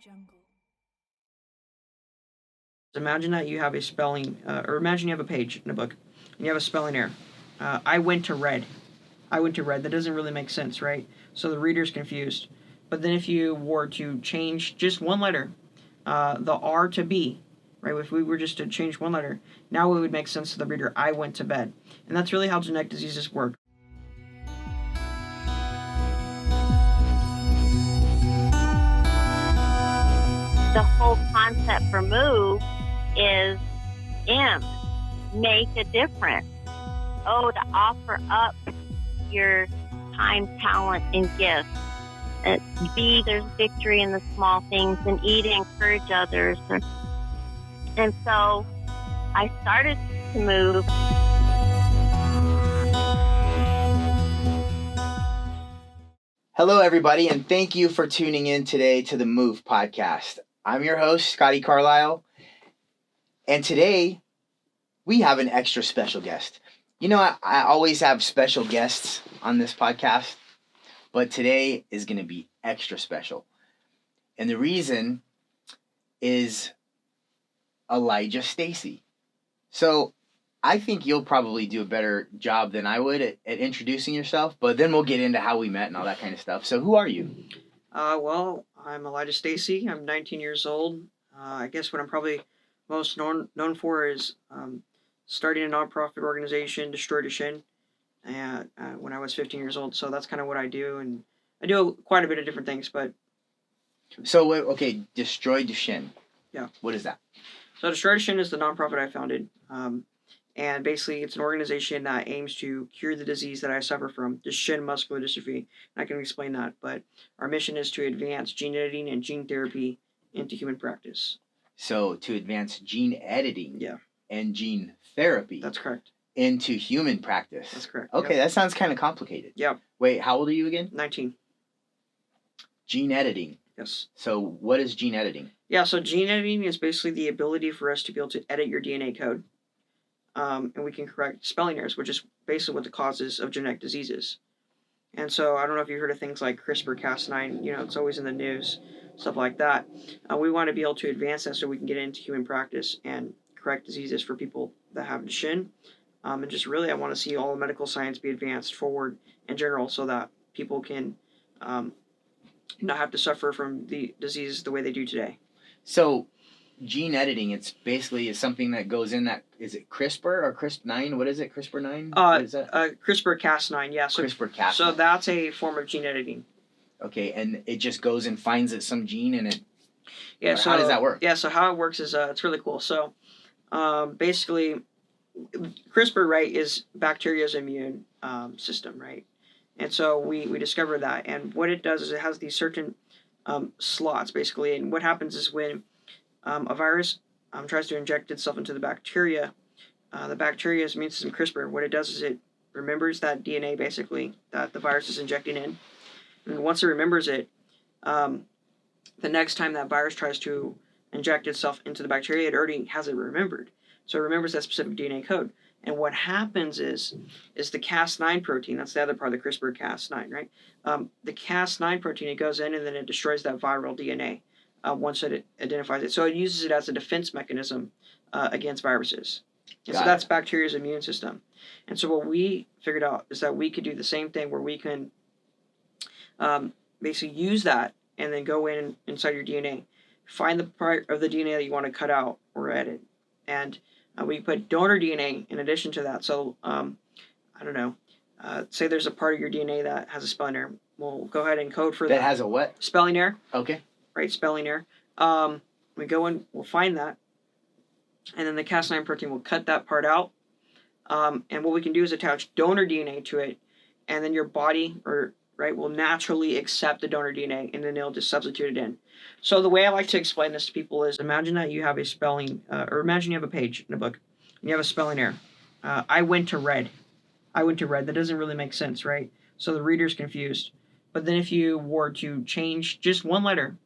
jungle. Imagine that you have a spelling, or imagine you have a page in a book, and you have a spelling error. I went to red. I went to red. That doesn't really make sense, right? So the reader's confused. But then if you were to change just one letter, the R to B, right? If we were just to change one letter, now it would make sense to the reader. I went to bed. And that's really how genetic diseases work. The whole concept for move is M, make a difference. O, to offer up your time, talent, and gifts. B, there's victory in the small things. And E, to encourage others. And so I started to move. Hello, everybody, and thank you for tuning in today to the Move podcast. I'm your host, Scotty Carlisle, and today we have an extra special guest. You know, I always have special guests on this podcast, but today is going to be extra special. And the reason is Elijah Stacy. So I think you'll probably do a better job than I would at introducing yourself, but then we'll get into how we met and all that kind of stuff. So who are you? Well, I'm Elijah Stacy. I'm 19 years old. I guess what I'm probably most known for is starting a nonprofit organization, Destroy Duchenne, when I was 15 years old. So that's kind of what I do, and I do quite a bit of different things. But So, okay, Destroy Duchenne. Yeah. What is that? So Destroy Duchenne is the nonprofit I founded. And basically, it's an organization that aims to cure the disease that I suffer from, Duchenne Muscular Dystrophy. I can explain that, but our mission is to advance gene editing and gene therapy into human practice. So, to advance gene editing Yeah. and gene therapy That's correct. into human practice. That's correct. Okay, Yep. that sounds kind of complicated. Yep. Wait, how old are you again? 19. Gene editing. Yes. So, what is gene editing? Yeah, so gene editing is basically the ability for us to be able to edit your DNA code. And we can correct spelling errors, which is basically what the causes of genetic diseases. And so I don't know if you've heard of things like CRISPR-Cas9, it's always in the news, stuff like that. We want to be able to advance that so we can get into human practice and correct diseases for people that have Duchenne. And just really, I want to see all medical science be advanced forward in general so that people can not have to suffer from the diseases the way they do today. So, gene editing, it's basically is something that goes in that, is it CRISPR or CRISP9? What is it, CRISPR9? What is that? CRISPR-Cas9, yeah. So, CRISPR-Cas9. So that's a form of gene editing. Okay, and it just goes and finds it some gene and it... Yeah, so how does that work? Yeah, so how it works is it's really cool. So basically, CRISPR, right, is bacteria's immune system, right? And so we discovered that. And what it does is it has these certain slots, basically. And what happens is when a virus tries to inject itself into the bacteria's immune system, CRISPR, what it does is it remembers that DNA, basically, that the virus is injecting in. And once it remembers it, the next time that virus tries to inject itself into the bacteria, it already has it remembered. So it remembers that specific DNA code. And what happens is the Cas9 protein, that's the other part of the CRISPR-Cas9, right? The Cas9 protein, it goes in and then it destroys that viral DNA once it identifies it. So it uses it as a defense mechanism against viruses. And so that's bacteria's immune system. And so what we figured out is that we could do the same thing where we can basically use that and then go inside your DNA, find the part of the DNA that you want to cut out or edit. And we put donor DNA in addition to that. So, I don't know, say there's a part of your DNA that has a spelling error. We'll go ahead and code for that. That has a what? Spelling error. Okay. Right, spelling error. We go in, we'll find that, and then the Cas9 protein will cut that part out. And what we can do is attach donor DNA to it, and then your body will naturally accept the donor DNA, and then it'll just substitute it in. So the way I like to explain this to people is imagine that you have a spelling, or imagine you have a page in a book, and you have a spelling error. I went to red. I went to red. That doesn't really make sense, right? So the reader's confused. But then if you were to change just one letter,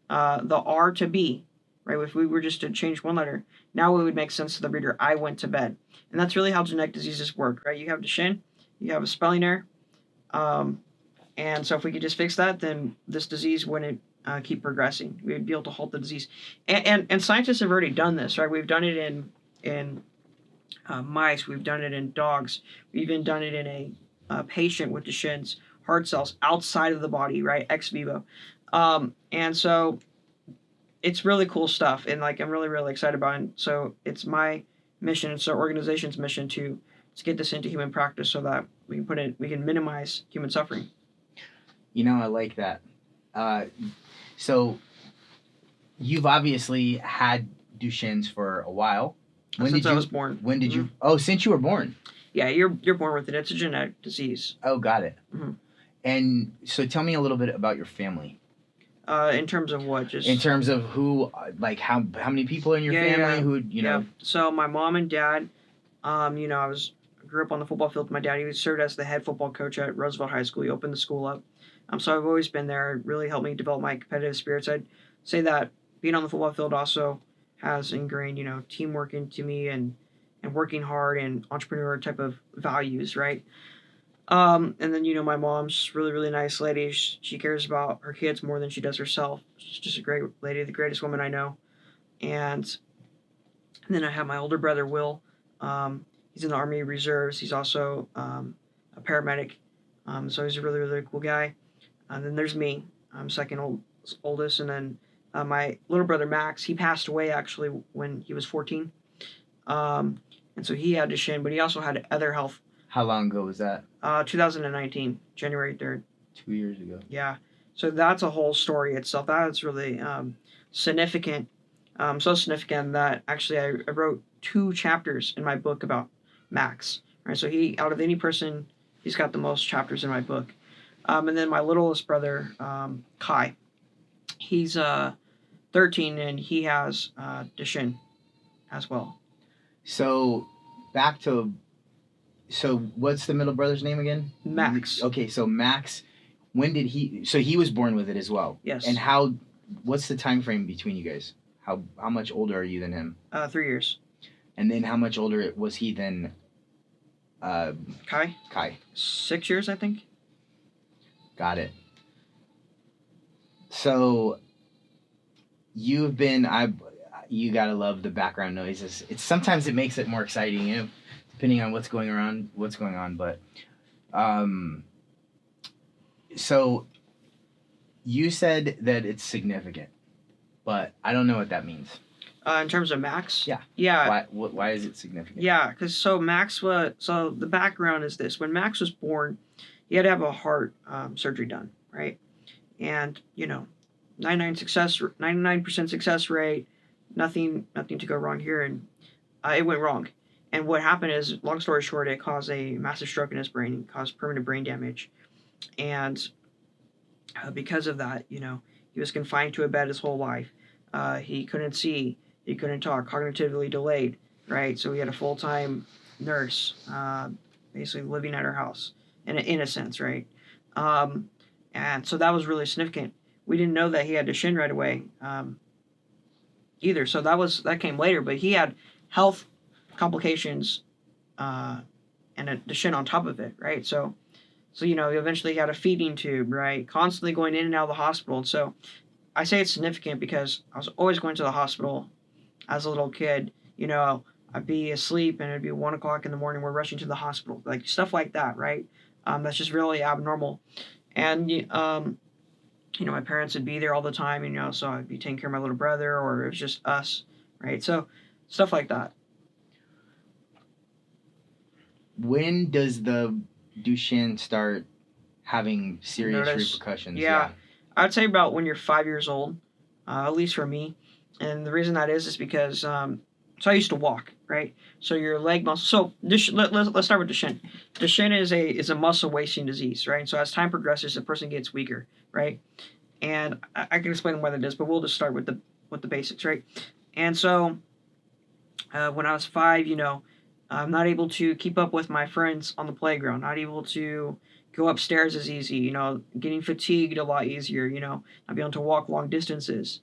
the R to B, right? If we were just to change one letter, now it would make sense to the reader. I went to bed. And that's really how genetic diseases work, right? You have Duchenne, you have a spelling error, and so if we could just fix that, then this disease wouldn't keep progressing. We'd be able to halt the disease. And scientists have already done this, right? We've done it in mice. We've done it in dogs. We've even done it in a patient with Duchenne's heart cells outside of the body, right? Ex vivo. And so it's really cool stuff. And like, I'm really, really excited about it. So it's my mission. It's our organization's mission to get this into human practice so that we can minimize human suffering. I like that. So you've obviously had Duchenne's for a while. Since I was born. When did you? Oh, since you were born. Yeah, you're born with it. It's a genetic disease. Oh, got it. Mm-hmm. And so tell me a little bit about your family. In terms of what? Just in terms of who, like how many people in your family? Who you know? Yeah. So my mom and dad, I grew up on the football field with my dad. He served as the head football coach at Roosevelt High School. He opened the school up. So I've always been there. It really helped me develop my competitive spirits. I'd say that being on the football field also has ingrained, teamwork into me and working hard and entrepreneur type of values, right? And then, my mom's really, really nice lady. She cares about her kids more than she does herself. She's just a great lady, the greatest woman I know. And then I have my older brother, Will. He's in the Army Reserves. He's also a paramedic. So he's a really, really cool guy. And then there's me. I'm second oldest. And then my little brother, Max, he passed away actually when he was 14. And so he had Duchenne, but he also had other health. How long ago was that? 2019, January 3rd. 2 years ago. Yeah. So that's a whole story itself. That's really significant. So significant that actually I wrote 2 chapters in my book about Max. Right. So out of any person, he's got the most chapters in my book. And then my littlest brother, Kai, he's 13 and he has Duchenne as well. So what's the middle brother's name again? Max. Okay, so Max, when did he was born with it as well? Yes. And what's the time frame between you guys? How much older are you than him? 3 years. And then how much older was he than Kai? 6 years, I think. Got it. So you gotta love the background noises. Sometimes it makes it more exciting, depending on what's going on. But so you said that it's significant, but I don't know what that means. In terms of Max? Yeah. Yeah. Why is it significant? Yeah, because so the background is this. When Max was born, he had to have a heart surgery done, right? And, 99% success rate, nothing to go wrong here. And it went wrong. And what happened is, long story short, it caused a massive stroke in his brain. It caused permanent brain damage. And because of that, he was confined to a bed his whole life. He couldn't see. He couldn't talk. Cognitively delayed, right? So we had a full-time nurse basically living at our house, in a sense, right? And so that was really significant. We didn't know that he had Duchenne right away either. So that came later. But he had health complications and a Duchenne on top of it, right? So eventually he had a feeding tube, right? Constantly going in and out of the hospital. And so I say it's significant because I was always going to the hospital as a little kid. I'd be asleep and it'd be 1 o'clock in the morning. We're rushing to the hospital, like stuff like that, right? That's just really abnormal. And, my parents would be there all the time, so I'd be taking care of my little brother, or it was just us, right? So stuff like that. When does the Duchenne start having serious repercussions? Yeah. I'd say about when you're 5 years old, at least for me. And the reason that is because, so I used to walk, right? So your leg muscle. So let's start with Duchenne. Duchenne is a muscle wasting disease, right? So as time progresses, the person gets weaker, right? And I can explain why that is, but we'll just start with the basics, right? And so when I was 5, I'm not able to keep up with my friends on the playground, not able to go upstairs as easy, getting fatigued a lot easier, not being able to walk long distances.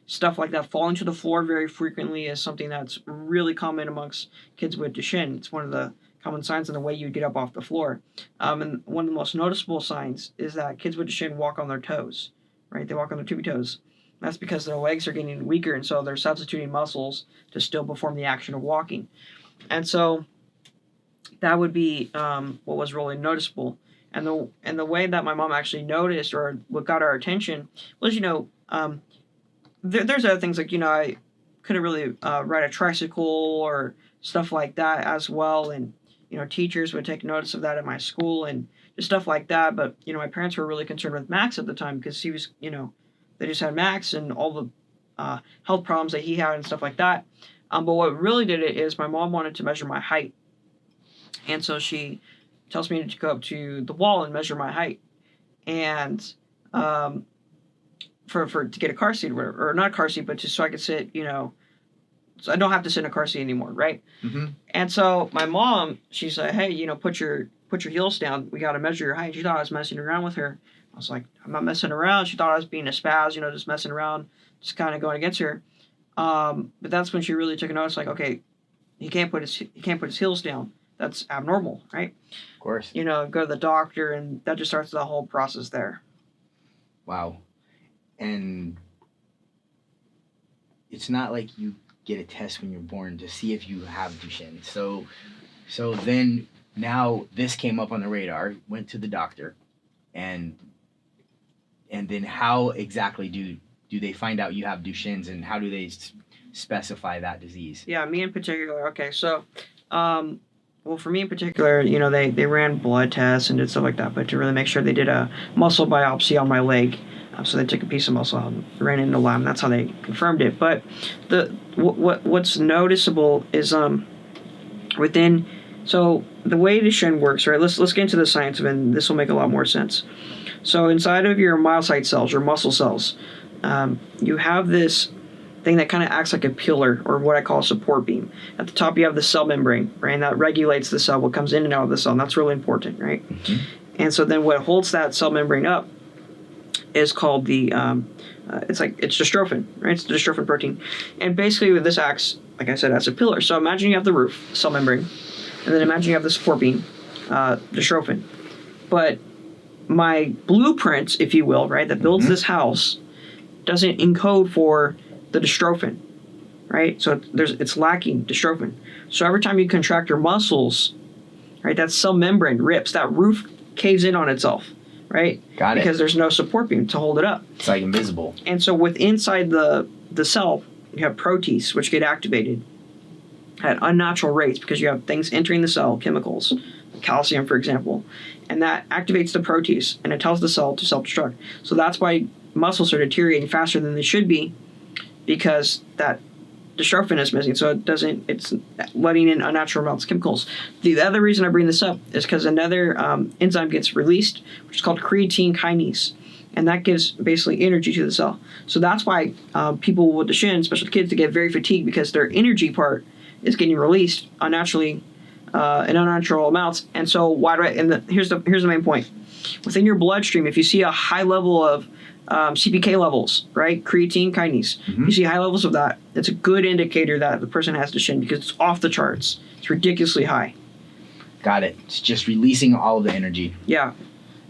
Stuff like that. Falling to the floor very frequently is something that's really common amongst kids with Duchenne. It's one of the common signs in the way you get up off the floor. And one of the most noticeable signs is that kids with Duchenne walk on their toes, right? They walk on their tippy toes. That's because their legs are getting weaker, and so they're substituting muscles to still perform the action of walking. And so that would be what was really noticeable. And the way that my mom actually noticed, or what got our attention, was, there's other things like, I couldn't really ride a tricycle or stuff like that as well. And, teachers would take notice of that at my school and just stuff like that. But, my parents were really concerned with Max at the time because he was, they just had Max and all the health problems that he had and stuff like that. But what really did it is my mom wanted to measure my height. And so she tells me to go up to the wall and measure my height. And to get a car seat or whatever, or not a car seat, but just so I could sit, so I don't have to sit in a car seat anymore, right? Mm-hmm. And so my mom, she's like, hey, put your heels down. We got to measure your height. She thought I was messing around with her. I was like, I'm not messing around. She thought I was being a spaz, just messing around, just kind of going against her. But that's when she really took a notice, like, okay, he can't put his heels down. That's abnormal, right? Of course. Go to the doctor, and that just starts the whole process there. Wow. And it's not like you get a test when you're born to see if you have Duchenne. So then now this came up on the radar, went to the doctor, and then how exactly do they find out you have Duchenne's, and how do they specify that disease? Yeah, me in particular. Okay, so, well, for me in particular, they ran blood tests and did stuff like that, but to really make sure, they did a muscle biopsy on my leg. So they took a piece of muscle out and ran it into the lab, and that's how they confirmed it. But what's noticeable is within, so the way Duchenne works, right? Let's get into the science of it, and this will make a lot more sense. So inside of your myocyte cells, your muscle cells, you have this thing that kind of acts like a pillar, or what I call a support beam. At the top, you have the cell membrane, right? And that regulates the cell, what comes in and out of the cell, and that's really important, right? Mm-hmm. And so then what holds that cell membrane up is called the, it's dystrophin, right? It's the dystrophin protein. And basically this acts, like I said, as a pillar. So imagine you have the roof, cell membrane, and then imagine you have the support beam, dystrophin. But my blueprint, if you will, right, that builds this house doesn't encode for the dystrophin, right? So it's lacking dystrophin. So every time you contract your muscles, right, that cell membrane rips, that roof caves in on itself. Right? Got it. Because there's no support beam to hold it up. It's like invisible. And so inside the cell, you have proteins which get activated at unnatural rates because you have things entering the cell, chemicals, calcium, for example, and that activates the protease and it tells the cell to self-destruct. So that's why muscles are deteriorating faster than they should be, because that dystrophin is missing, so it's letting in unnatural amounts of chemicals. The other reason I bring this up is because another enzyme gets released, which is called creatine kinase, and that gives basically energy to the cell. So that's why people with Duchenne, especially kids, they get very fatigued because their energy part is getting released unnaturally in unnatural amounts. And so here's the main point. Within your bloodstream, if you see a high level of CPK levels, right? Creatine kinase. Mm-hmm. You see high levels of that. It's a good indicator that the person has Duchenne because it's off the charts. It's ridiculously high. Got it. It's just releasing all of the energy. Yeah.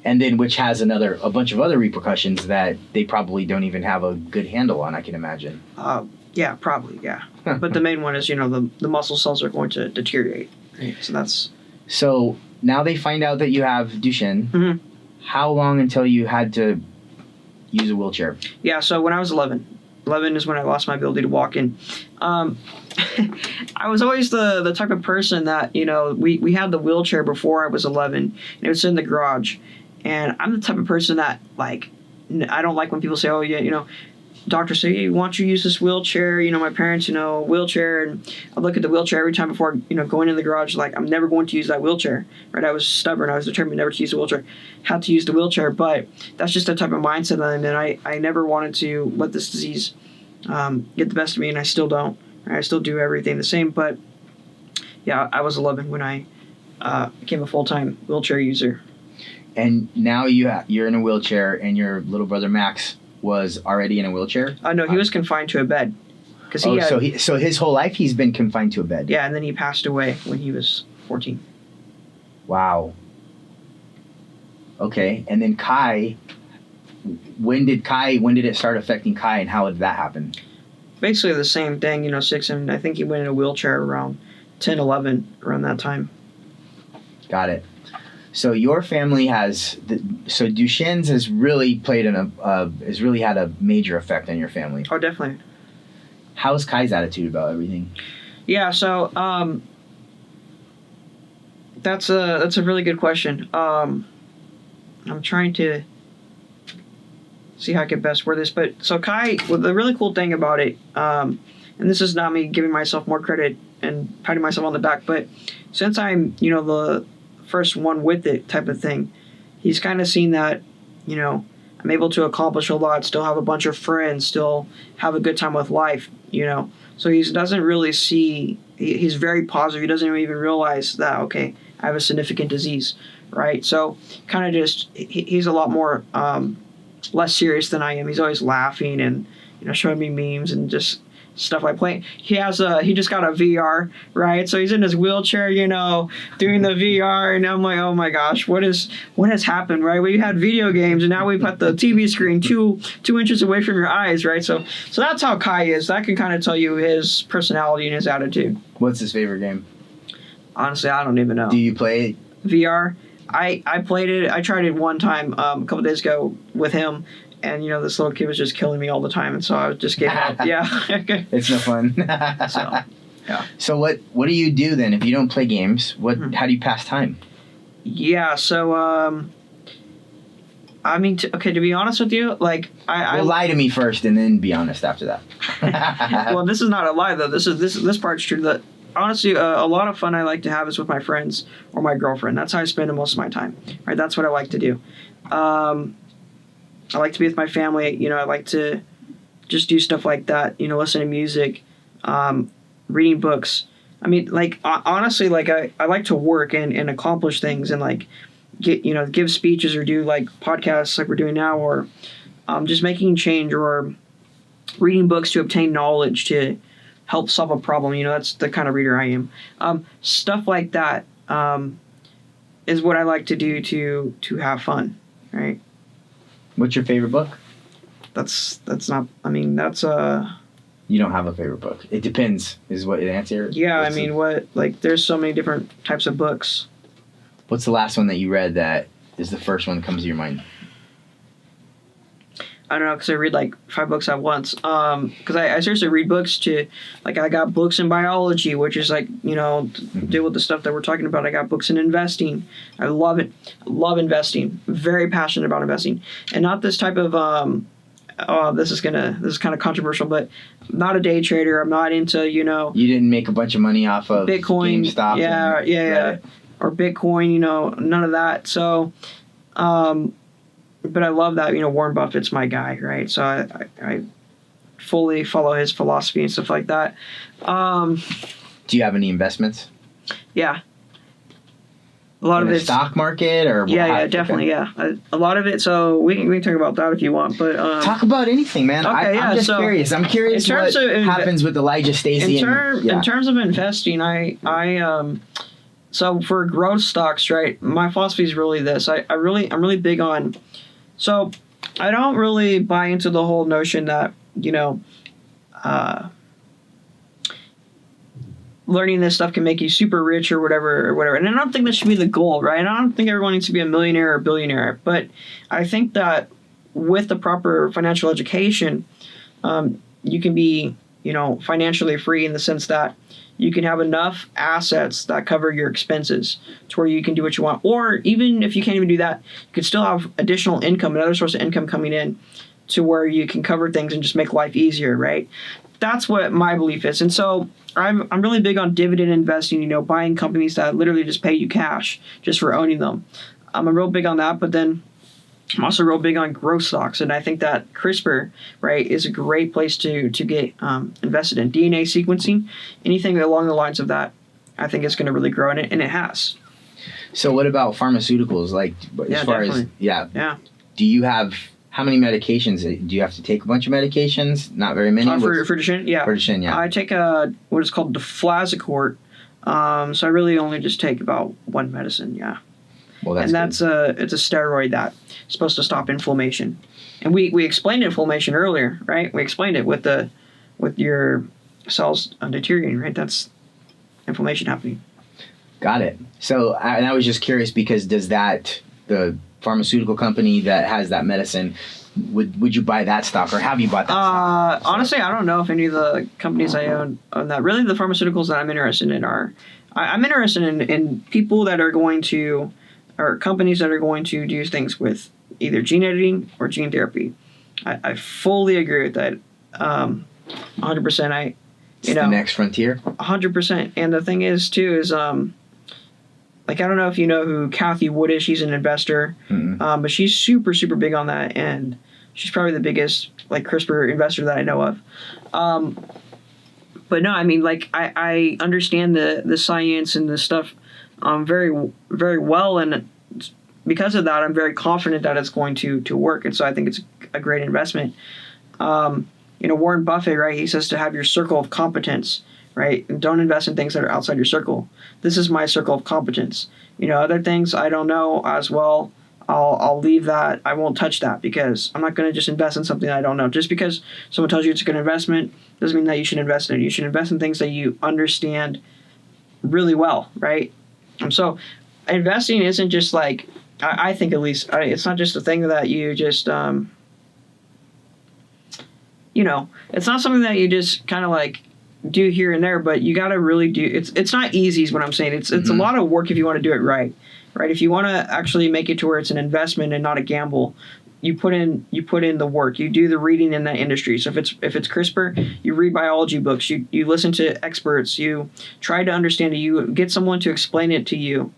And then which has a bunch of other repercussions that they probably don't even have a good handle on, I can imagine. Yeah, probably, yeah. But the main one is, the muscle cells are going to deteriorate. Right? So now they find out that you have Duchenne. Mm-hmm. How long until you had to use a wheelchair? Yeah, so when I was 11 is when I lost my ability to walk. And I was always the type of person that, we had the wheelchair before I was 11, and it was in the garage. And I'm the type of person that, I don't like when people say, oh, yeah, doctors say, hey, why don't you use this wheelchair? My parents, wheelchair. And I look at the wheelchair every time before, going in the garage, I'm never going to use that wheelchair, right? I was stubborn. I was determined never to use the wheelchair. Had to use the wheelchair, but that's just the type of mindset that I'm in. I never wanted to let this disease get the best of me, and I still don't. Right? I still do everything the same, but yeah, I was 11 when I became a full-time wheelchair user. And now you're in a wheelchair, and your little brother Max was already in a wheelchair? No, he was confined to a bed. So his whole life he's been confined to a bed. Yeah, and then he passed away when he was 14. Wow. Okay, and then Kai, when did it start affecting Kai, and how did that happen? Basically the same thing, 6, and I think he went in a wheelchair around 10, 11, around that time. Got it. So your family so Duchenne's has really has really had a major effect on your family. Oh, definitely. How's Kai's attitude about everything? Yeah, so that's a really good question. I'm trying to see how I can best word this, but so Kai, well, the really cool thing about it, and this is not me giving myself more credit and patting myself on the back, but since I'm the first one with it type of thing, he's kind of seen that I'm able to accomplish a lot, still have a bunch of friends, still have a good time with life, so he doesn't really see, he's very positive. He doesn't even realize that, okay, I have a significant disease, right? So kind of just, he's a lot more less serious than I am. He's always laughing and showing me memes and just stuff like playing. He just got a VR, right? So he's in his wheelchair, doing the VR, and I'm like, oh my gosh, what has happened, right? We had video games, and now we put the TV screen two inches away from your eyes, right? So that's how Kai is. That can kind of tell you his personality and his attitude. What's his favorite game? Honestly, I don't even know. Do you play it? VR? I played it. I tried it one time a couple days ago with him. And, this little kid was just killing me all the time. And so I just gave up. Yeah. It's no fun. So, yeah. So what do you do then if you don't play games? How do you pass time? Yeah. So, to be honest with you, like, I lie to me first and then be honest after that. Well, this is not a lie, though. This part's true. That honestly, a lot of fun I like to have is with my friends or my girlfriend. That's how I spend most of my time. Right. That's what I like to do. I like to be with my family. I like to just do stuff like that. Listen to music, reading books. Honestly, like I like to work and accomplish things and like give speeches or do like podcasts like we're doing now, or just making change or reading books to obtain knowledge to help solve a problem. That's the kind of reader I am. Stuff like that is what I like to do to have fun, right? What's your favorite book? That's not. You don't have a favorite book. It depends, is what the answer. Yeah, there's so many different types of books. What's the last one that you read that is the first one that comes to your mind? I don't know, because I read like 5 books at once. Because I seriously read books to, like, I got books in biology, which is like, deal with the stuff that we're talking about. I got books in investing. I love it. Love investing. Very passionate about investing. And not this type of, this is kind of controversial, but I'm not a day trader. I'm not into, You didn't make a bunch of money off of Bitcoin. GameStop. Yeah. Or Bitcoin, none of that. So, but I love that, Warren Buffett's my guy, right? So I fully follow his philosophy and stuff like that. Do you have any investments? Yeah. A lot in of the it. stock market or Yeah, definitely, okay. Yeah. A lot of it. So we can talk about that if you want, but talk about anything, man. Okay, I'm just curious. I'm curious what happens with Elijah, Stacy. In terms of investing, I so for growth stocks, right? My philosophy is really this. I'm really big on. So I don't really buy into the whole notion that, learning this stuff can make you super rich or whatever. And I don't think that should be the goal, right? And I don't think everyone needs to be a millionaire or billionaire. But I think that with the proper financial education, you can be, financially free in the sense that you can have enough assets that cover your expenses to where you can do what you want. Or even if you can't even do that, you can still have additional income, another source of income coming in to where you can cover things and just make life easier, right? That's what my belief is. And so I'm really big on dividend investing, buying companies that literally just pay you cash just for owning them. I'm real big on that, but then I'm also real big on growth stocks, and I think that CRISPR, right, is a great place to get invested in. DNA sequencing, anything along the lines of that, I think it's going to really grow in it, and it has. So what about pharmaceuticals? Do you have, how many medications? Do you have to take a bunch of medications? Not very many? For Duchenne? Yeah. For Duchenne, yeah. I take what is called deflazacort, so I really only just take about one medicine, yeah. Well, that's it's a steroid that's supposed to stop inflammation. And we explained inflammation earlier, right? We explained it with your cells deteriorating, right? That's inflammation happening. Got it. So, and I was just curious because the pharmaceutical company that has that medicine, would you buy that stock, or have you bought that stock? Honestly, I don't know if any of the companies I own that. Really, the pharmaceuticals that I'm interested in I'm interested in people that are going to, or companies that are going to do things with either gene editing or gene therapy. I fully agree with that. 100%. It's the next frontier. 100%. And the thing is, too, is I don't know if you know who Kathy Wood is. She's an investor, but she's super, super big on that, and she's probably the biggest CRISPR investor that I know of. But no, I mean, I understand the science and the stuff very, very well, and because of that, I'm very confident that it's going to work, and so I think it's a great investment. Warren Buffett, right? He says to have your circle of competence, right? And don't invest in things that are outside your circle. This is my circle of competence. Other things I don't know as well, I'll leave that. I won't touch that because I'm not going to just invest in something I don't know. Just because someone tells you it's a good investment doesn't mean that you should invest in it. You should invest in things that you understand really well, right? So investing isn't just I think at least, it's not just a thing that you just, it's not something that you just kind of do here and there, but you got to really do it's not easy is what I'm saying. It's a lot of work if you want to do it right. If you want to actually make it to where it's an investment and not a gamble, you put in the work. You do the reading in that industry. So if it's CRISPR, you read biology books, you listen to experts, you try to understand it, you get someone to explain it to you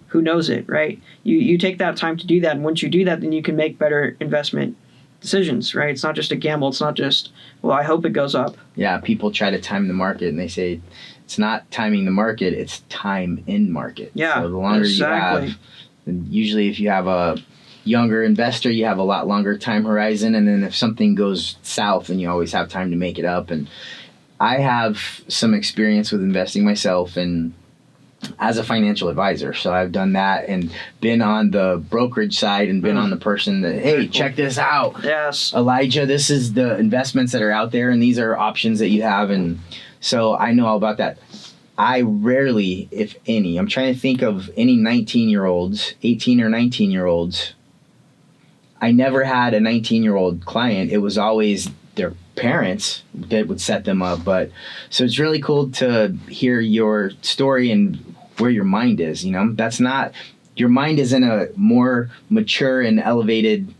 who knows it, right? You take that time to do that, and once you do that, then you can make better investment decisions, right? It's not just a gamble. It's not just, well, I hope it goes up. Yeah, people try to time the market, and they say it's not timing the market, it's time in market. Yeah, so the longer you have, usually if you have a younger investor, you have a lot longer time horizon, and then if something goes south, then you always have time to make it up. And I have some experience with investing myself, and as a financial advisor. So I've done that and been on the brokerage side and been on the person that, hey, check this out. Yes. Elijah, this is the investments that are out there and these are options that you have. And so I know all about that. I rarely, if any, I'm trying to think of any 19-year-olds, 18 or 19-year-olds. I never had a 19-year-old client. It was always their parents that would set them up. But so it's really cool to hear your story and where your mind is. That's not, your mind is in a more mature and elevated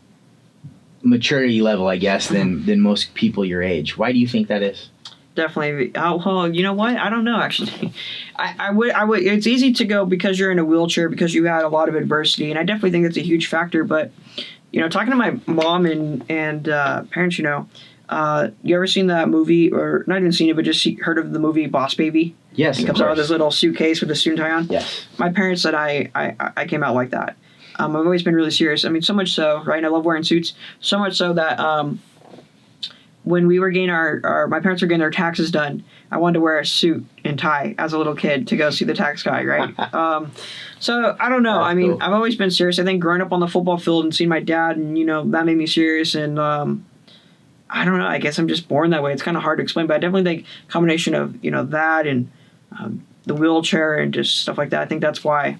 maturity level, I guess, than most people your age. Why do you think that is? Definitely. Well, you know what? I don't know, actually. I would. It's easy to go because you're in a wheelchair, because you had a lot of adversity, and I definitely think that's a huge factor. But, talking to my mom and parents, you ever seen that movie, or not even seen it, but just heard of the movie Boss Baby? Yes, It comes out with this little suitcase with a suit tie on. Yes. My parents said I came out like that. I've always been really serious. I mean, so much so, right? I love wearing suits. So much so that when we were getting my parents were getting their taxes done, I wanted to wear a suit and tie as a little kid to go see the tax guy, right? So I don't know. That's cool. I've always been serious. I think growing up on the football field and seeing my dad, and that made me serious. And I don't know. I guess I'm just born that way. It's kind of hard to explain, but I definitely think a combination of that and the wheelchair and just stuff like that. I think that's why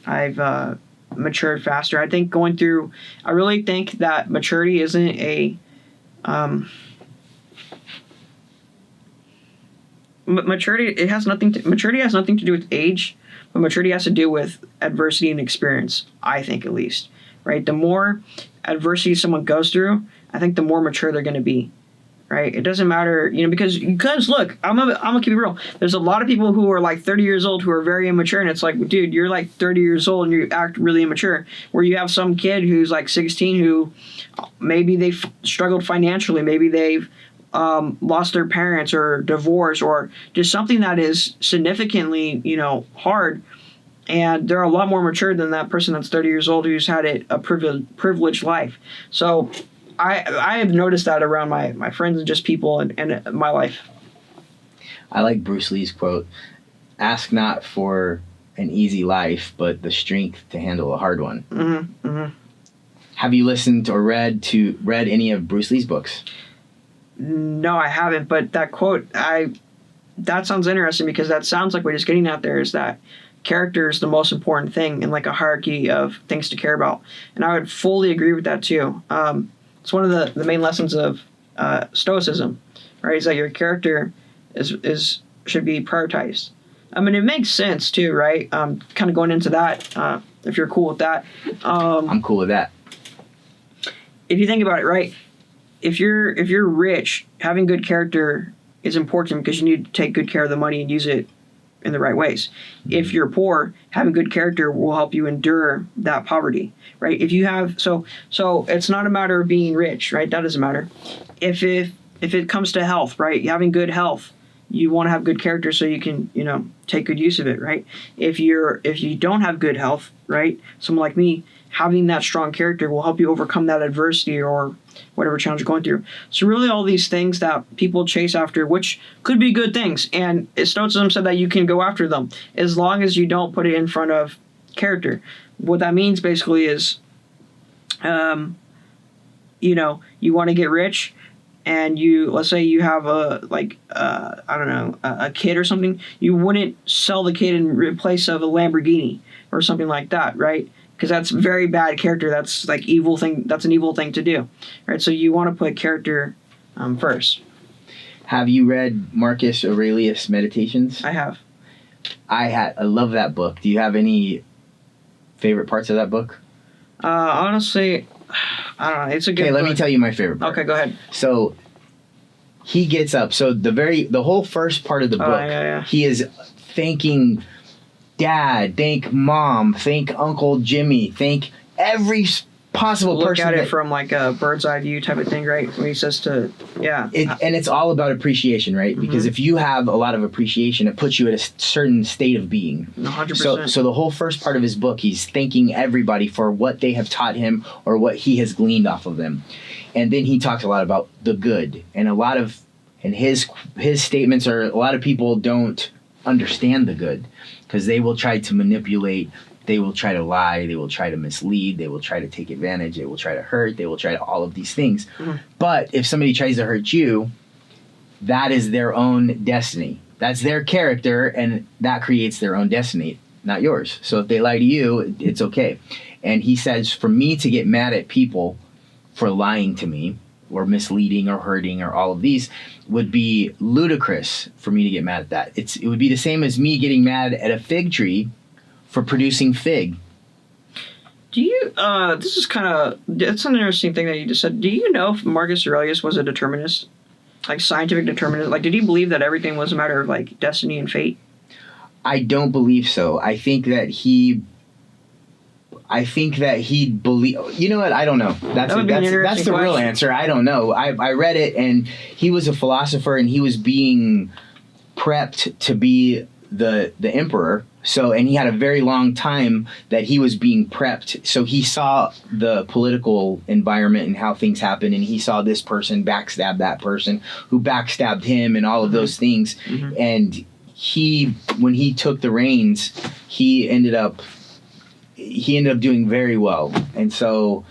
I've matured faster. I think I really think that maturity isn't a maturity has nothing to do with age, but maturity has to do with adversity and experience, I think, at least, right? The more adversity someone goes through, I think the more mature they're going to be, right? It doesn't matter, because look, I'm gonna keep it real. There's a lot of people who are 30 years old who are very immature, and it's like, dude, you're 30 years old and you act really immature. Where you have some kid who's 16 who maybe they've struggled financially, maybe they've lost their parents or divorced or just something that is significantly, hard. And they're a lot more mature than that person that's 30 years old who's had a privileged life. So I have noticed that around my friends and just people and my life. I like Bruce Lee's quote, ask not for an easy life, but the strength to handle a hard one. Mm-hmm, mm-hmm. Have you listened or read any of Bruce Lee's books? No, I haven't. But that quote, that sounds interesting, because that sounds like what he's getting at there is that character is the most important thing in like a hierarchy of things to care about. And I would fully agree with that too. It's one of the main lessons of Stoicism, right? Is that your character should be prioritized. I mean, it makes sense too, right? Kind of going into that, if you're cool with that. I'm cool with that. If you think about it, right? If you're rich, having good character is important, because you need to take good care of the money and use it in the right ways. If you're poor, having good character will help you endure that poverty, right? If you have so it's not a matter of being rich, right? That doesn't matter. If it comes to health, right? Having good health, you want to have good character so you can, take good use of it, right? If you don't have good health, right? Someone like me, having that strong character will help you overcome that adversity or whatever challenge you're going through. So really all these things that people chase after, which could be good things, and Stoicism said that you can go after them as long as you don't put it in front of character. What that means basically is, you want to get rich, and let's say you have a kid or something, you wouldn't sell the kid in place of a Lamborghini or something like that, right? Because that's very bad character. That's like evil thing. That's an evil thing to do, right? So you want to put character first. Have you read Marcus Aurelius' Meditations? I have. I love that book. Do you have any favorite parts of that book? Honestly, I don't know. It's a good. Okay, let book. me tell you my favorite part. Okay, go ahead. So he gets up. So the whole first part of the book, he is thanking Dad, thank Mom, thank Uncle Jimmy, thank every possible person. Look at it from like a bird's eye view type of thing, right? When he says and it's all about appreciation, right? Because if you have a lot of appreciation, it puts you at a certain state of being. 100%. So the whole first part of his book, he's thanking everybody for what they have taught him or what he has gleaned off of them. And then he talks a lot about the good, and his statements are, a lot of people don't understand the good, because they will try to manipulate, they will try to lie, they will try to mislead, they will try to take advantage, they will try to hurt, they will try to all of these things. But if somebody tries to hurt you, that is their own destiny. That's their character, and that creates their own destiny, not yours. So if they lie to you, it's okay. And he says, for me to get mad at people for lying to me, or misleading or hurting or all of these, would be ludicrous for me to get mad at that. It would be the same as me getting mad at a fig tree for producing fig. Do you, that's an interesting thing that you just said. Do you know if Marcus Aurelius was a determinist? Like scientific determinist? Like, did he believe that everything was a matter of like destiny and fate? I don't believe so. I think that he believe. You know what? I don't know. That's the real answer. I don't know. I read it, and he was a philosopher, and he was being prepped to be the emperor. So, and he had a very long time that he was being prepped. So he saw the political environment and how things happen, and he saw this person backstab that person who backstabbed him, and all of those things. And when he took the reins, he ended up doing very well. And so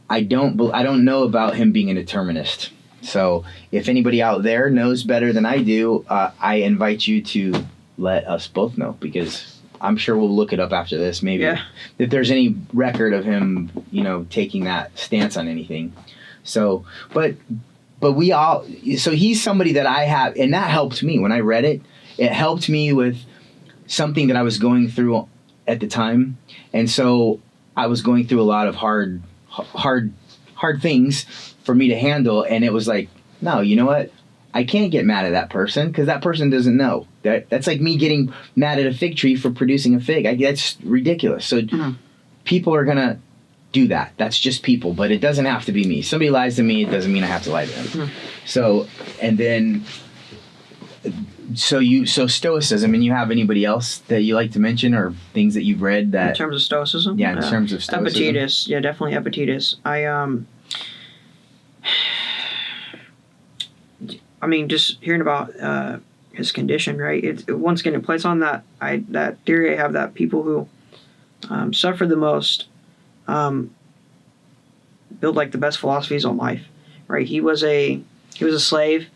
I don't know about him being a determinist. So if anybody out there knows better than I do, I invite you to let us both know, because I'm sure we'll look it up after this, maybe if there's any record of him, taking that stance on anything. So, but so he's somebody that I have, and that helped me when I read it. It helped me with something that I was going through at the time. And so I was going through a lot of hard things for me to handle. And it was like, no, you know what? I can't get mad at that person, because that person doesn't know. That's like me getting mad at a fig tree for producing a fig. That's ridiculous. So people are going to do that. That's just people, but it doesn't have to be me. Somebody lies to me, it doesn't mean I have to lie to them. So, and then... So Stoicism, and you have anybody else that you like to mention, or things that you've read that... In terms of Stoicism? Yeah, in terms of Stoicism. Epictetus. Yeah, definitely Epictetus. I mean, just hearing about his condition, right? Once again, it plays on that theory I have that people who suffer the most build like the best philosophies on life, right? He was a slave,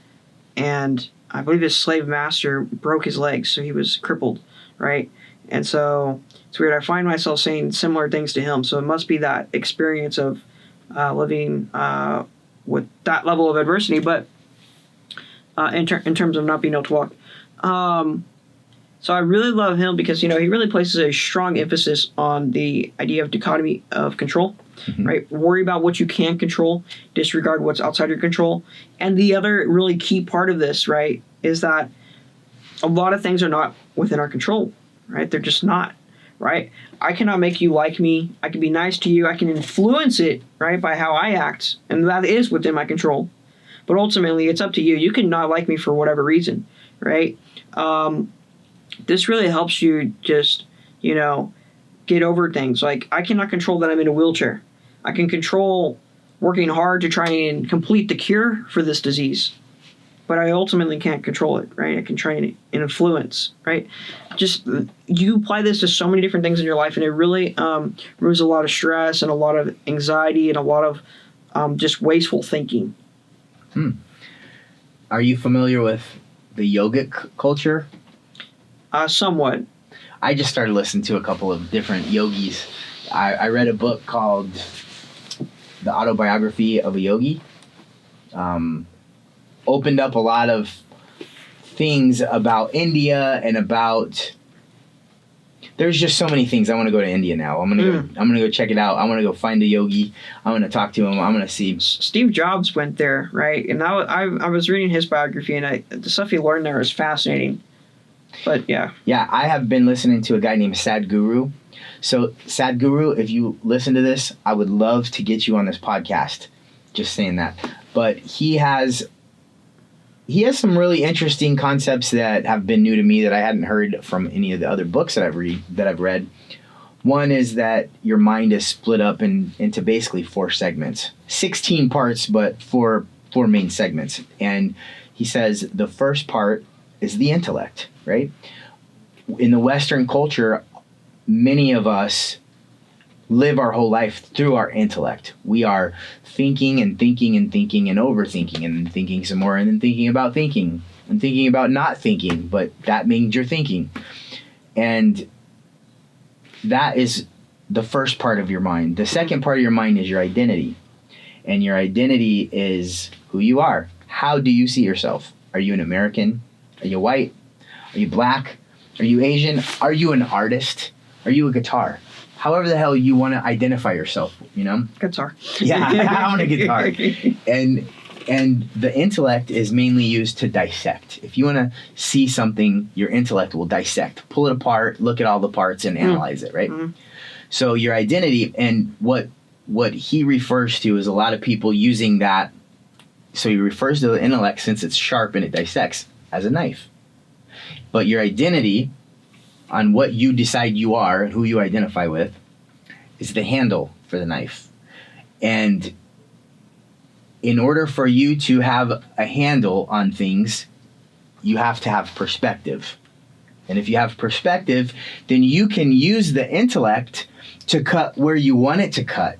and I believe his slave master broke his legs, so he was crippled, right? And so it's weird. I find myself saying similar things to him. So it must be that experience of living with that level of adversity, but in terms of not being able to walk. So I really love him because, he really places a strong emphasis on the idea of dichotomy of control, right? Worry about what you can control, disregard what's outside your control. And the other really key part of this, right, is that a lot of things are not within our control, right? They're just not, right? I cannot make you like me. I can be nice to you. I can influence it, right, by how I act. And that is within my control. But ultimately, it's up to you. You can not like me for whatever reason, right? This really helps you just, get over things. Like, I cannot control that I'm in a wheelchair. I can control working hard to try and complete the cure for this disease. But I ultimately can't control it, right? I can try and influence, right? Just, you apply this to so many different things in your life, and it really removes a lot of stress and a lot of anxiety and a lot of just wasteful thinking. Are you familiar with the yogic culture? Somewhat. I just started listening to a couple of different yogis. I read a book called The Autobiography of a Yogi. Opened up a lot of things about India and about... There's just so many things. I want to go to India now. I'm gonna go check it out. I want to go find a yogi. I want to talk to him. I'm gonna see. Steve Jobs went there, right? And I was reading his biography, and the stuff he learned there is fascinating. But yeah. Yeah, I have been listening to a guy named Sadhguru. So Sadhguru, if you listen to this, I would love to get you on this podcast. Just saying that. But he has some really interesting concepts that have been new to me that I hadn't heard from any of the other books that I've read. One is that your mind is split up into basically 4 segments. 16 parts, but 4 main segments. And he says the first part is the intellect, right? In the Western culture, many of us live our whole life through our intellect. We are thinking and thinking and thinking and overthinking and then thinking some more and then thinking about thinking and thinking about not thinking, but that means you're thinking. And that is the first part of your mind. The second part of your mind is your identity. And your identity is who you are. How do you see yourself? Are you an American? Are you white? Are you black? Are you Asian? Are you an artist? Are you a guitar? However the hell you want to identify yourself, Guitar. Yeah, I want a guitar. And the intellect is mainly used to dissect. If you want to see something, your intellect will dissect. Pull it apart, look at all the parts, and analyze it, right? So your identity, and what he refers to is a lot of people using that. So he refers to the intellect, since it's sharp and it dissects, as a knife. But your identity, on what you decide you are and who you identify with, is the handle for the knife. And in order for you to have a handle on things, you have to have perspective. And if you have perspective, then you can use the intellect to cut where you want it to cut,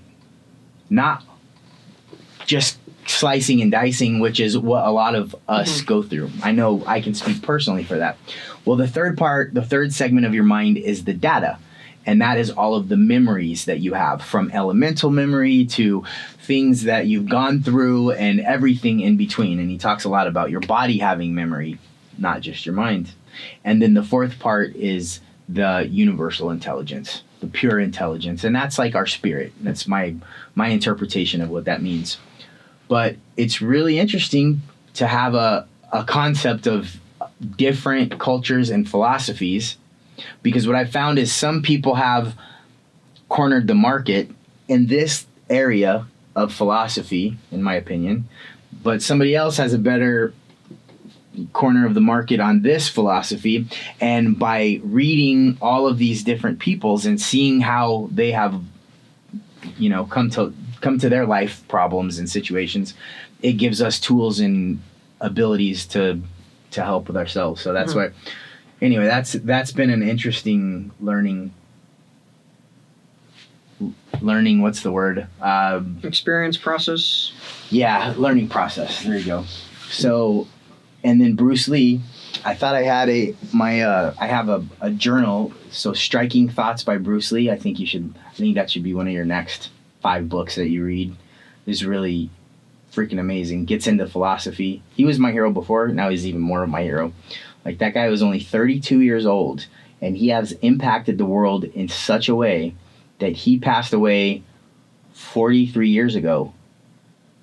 not just slicing and dicing, which is what a lot of us go through. I know I can speak personally for that. Well, the third segment of your mind is the data. And that is all of the memories that you have, from elemental memory to things that you've gone through and everything in between. And he talks a lot about your body having memory, not just your mind. And then the fourth part is the universal intelligence, the pure intelligence. And that's like our spirit. That's my interpretation of what that means. But it's really interesting to have a concept of different cultures and philosophies, because what I found is some people have cornered the market in this area of philosophy, in my opinion, but somebody else has a better corner of the market on this philosophy. And by reading all of these different peoples and seeing how they have, come to their life problems and situations, it gives us tools and abilities to help with ourselves. So that's why, anyway, that's been an interesting learning learning. What's the word? Experience process. Yeah, learning process. There you go. So, and then Bruce Lee. I thought I had I have a journal. So, Striking Thoughts by Bruce Lee. I think that should be one of your next 5 books that you read. Is really freaking amazing. Gets into philosophy. He was my hero before. Now he's even more of my hero. Like, that guy was only 32 years old, and he has impacted the world in such a way that he passed away 43 years ago,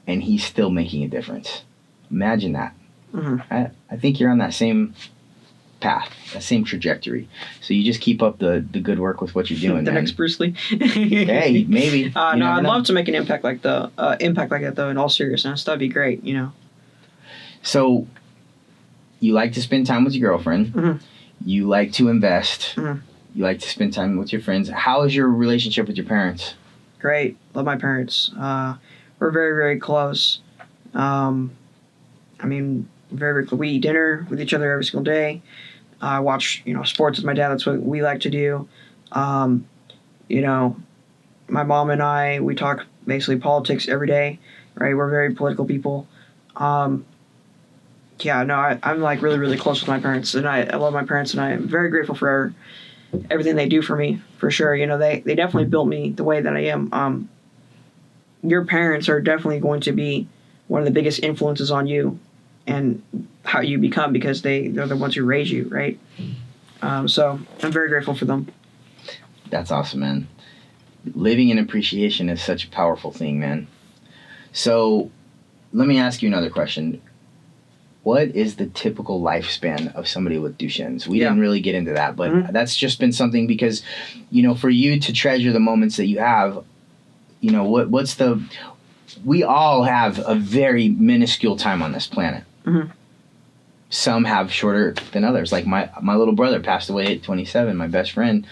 and he's still making a difference. Imagine that. Mm-hmm. I think you're on that same path, that same trajectory. So you just keep up the good work with what you're doing. The man. next Bruce Lee. Hey, maybe. No, I'd love to make an impact like that though. In all seriousness, that'd be great. So, you like to spend time with your girlfriend. Mm-hmm. You like to invest. Mm-hmm. You like to spend time with your friends. How is your relationship with your parents? Great. Love my parents. We're very, very close. Very, very close. We eat dinner with each other every single day. I watch, sports with my dad. That's what we like to do. My mom and I, we talk basically politics every day, right? We're very political people. I'm like really, really close with my parents, and I love my parents, and I am very grateful for everything they do for me, for sure. They definitely built me the way that I am. Your parents are definitely going to be one of the biggest influences on you and how you become, because they're the ones who raise you, right? So I'm very grateful for them. That's awesome, man. Living in appreciation is such a powerful thing, man. So let me ask you another question. What is the typical lifespan of somebody with Duchenne's? We didn't really get into that, but that's just been something because, for you to treasure the moments that you have, we all have a very minuscule time on this planet. Mm-hmm. Some have shorter than others. Like my little brother passed away at 27. My best friend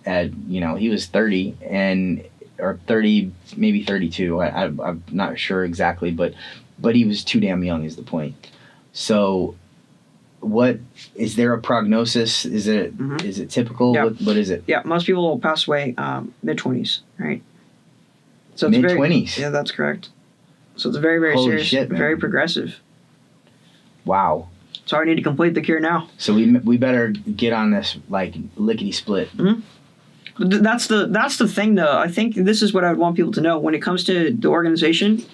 he was 30 or 30, maybe 32. I'm not sure exactly, but he was too damn young is the point. So what is there a prognosis? Is it is it typical? Yeah. What is it? Yeah, most people will pass away mid-20s, right? So it's mid-20s? Yeah, that's correct. So it's very, very Holy serious, shit, man. very progressive. Wow. So I need to complete the cure now. So we better get on this like lickety split. Mm-hmm. That's the thing, though. I think this is what I would want people to know when it comes to the organization,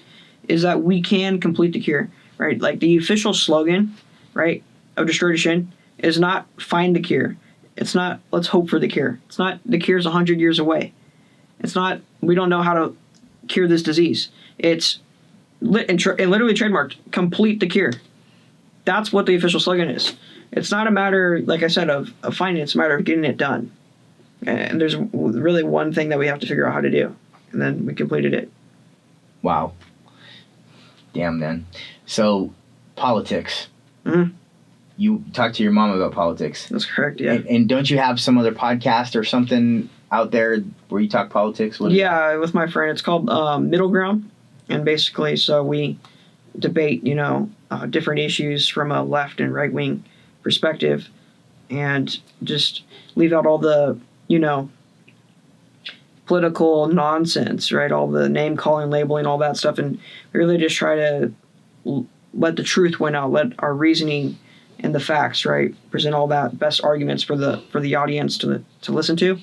is that we can complete the cure, right? Like the official slogan, right, of Destroy Duchenne is not find the cure. It's not let's hope for the cure. It's not the cure's 100 years away. It's not we don't know how to cure this disease. It's literally trademarked complete the cure. That's what the official slogan is. It's not a matter, like I said, of finding it. It's a matter of getting it done. And there's really one thing that we have to figure out how to do. And then we completed it. Wow. Damn, man. So, politics. Mm-hmm. You talked to your mom about politics. That's correct, yeah. And don't you have some other podcast or something out there where you talk politics? What is that? With my friend. It's called Middle Ground. And basically, so we debate, different issues from a left and right wing perspective, and just leave out all the, political nonsense, right? All the name calling, labeling, all that stuff, and really just try to let the truth win out, let our reasoning and the facts, right, present all that best arguments for the audience to listen to,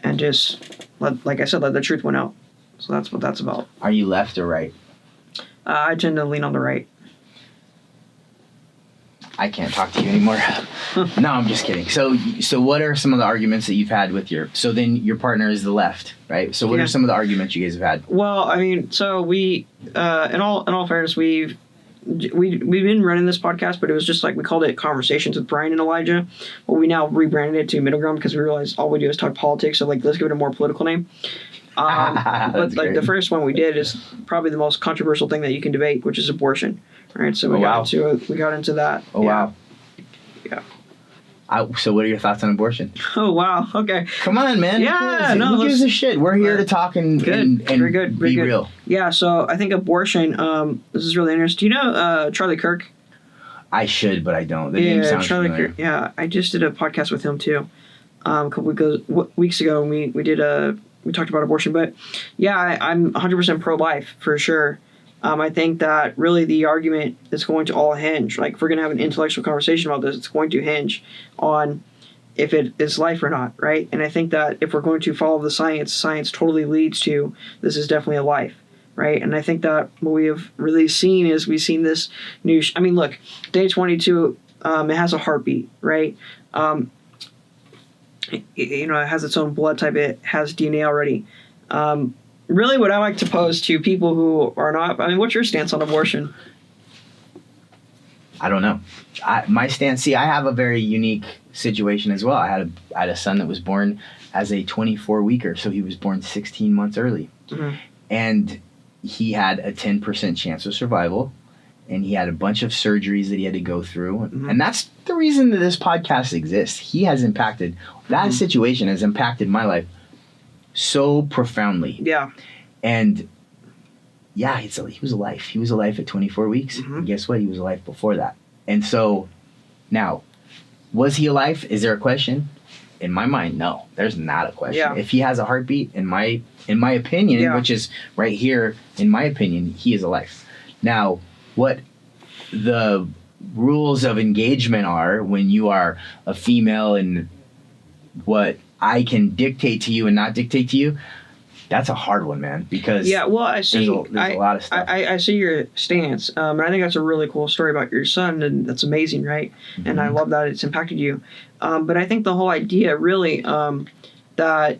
and just let the truth win out. So that's what that's about. Are you left or right? I tend to lean on the right. I can't talk to you anymore. No, I'm just kidding. So what are some of the arguments that you've had with so then your partner is the left, right? So what are some of the arguments you guys have had? Well, so we, in all fairness, we've been running this podcast, but it was just like we called it Conversations with Brian and Elijah. Well, we now rebranded it to Middle Ground because we realized all we do is talk politics. So let's give it a more political name. But like the first one we did is probably the most controversial thing that you can debate, which is abortion. Right, so we got into that. Oh, wow. Yeah. So what are your thoughts on abortion? Oh, wow. Okay. Come on, man. Yeah, who gives a shit? We're here to talk and very good. be real. Yeah, so I think abortion, this is really interesting. Do you know Charlie Kirk? I should, but I don't. The name sounds Charlie familiar. Kirk. Yeah, I just did a podcast with him, too. A couple weeks ago, and we did a we talked about abortion, but yeah, I'm 100% pro-life for sure. I think that really the argument is going to all hinge, like if we're going to have an intellectual conversation about this, it's going to hinge on if it is life or not, right? And I think that if we're going to follow the science totally leads to this is definitely a life, right? And I think that what we have really seen is we've seen this new, look, day 22, it has a heartbeat, right? It has its own blood type, it has DNA already. Really what I like to pose to people who are not, what's your stance on abortion? I don't know. My stance, I have a very unique situation as well. I had a son that was born as a 24-weeker, so he was born 16 months early. Mm-hmm. And he had a 10% chance of survival, and he had a bunch of surgeries that he had to go through. Mm-hmm. And that's the reason that this podcast exists. He has impacted, that situation has impacted my life so profoundly. Yeah. And yeah, he was alive. He was alive at 24 weeks. Mm-hmm. And guess what? He was alive before that. And so now, was he alive? Is there a question? In my mind, no. There's not a question. Yeah. If he has a heartbeat, in my opinion, which is right here, in my opinion, he is alive. Now, what the rules of engagement are when you are a female and what I can dictate to you and not dictate to you, that's a hard one, man, because I see. there's a lot of stuff. I see your stance, and I think that's a really cool story about your son, and that's amazing, right? Mm-hmm. And I love that it's impacted you. But I think the whole idea, really, that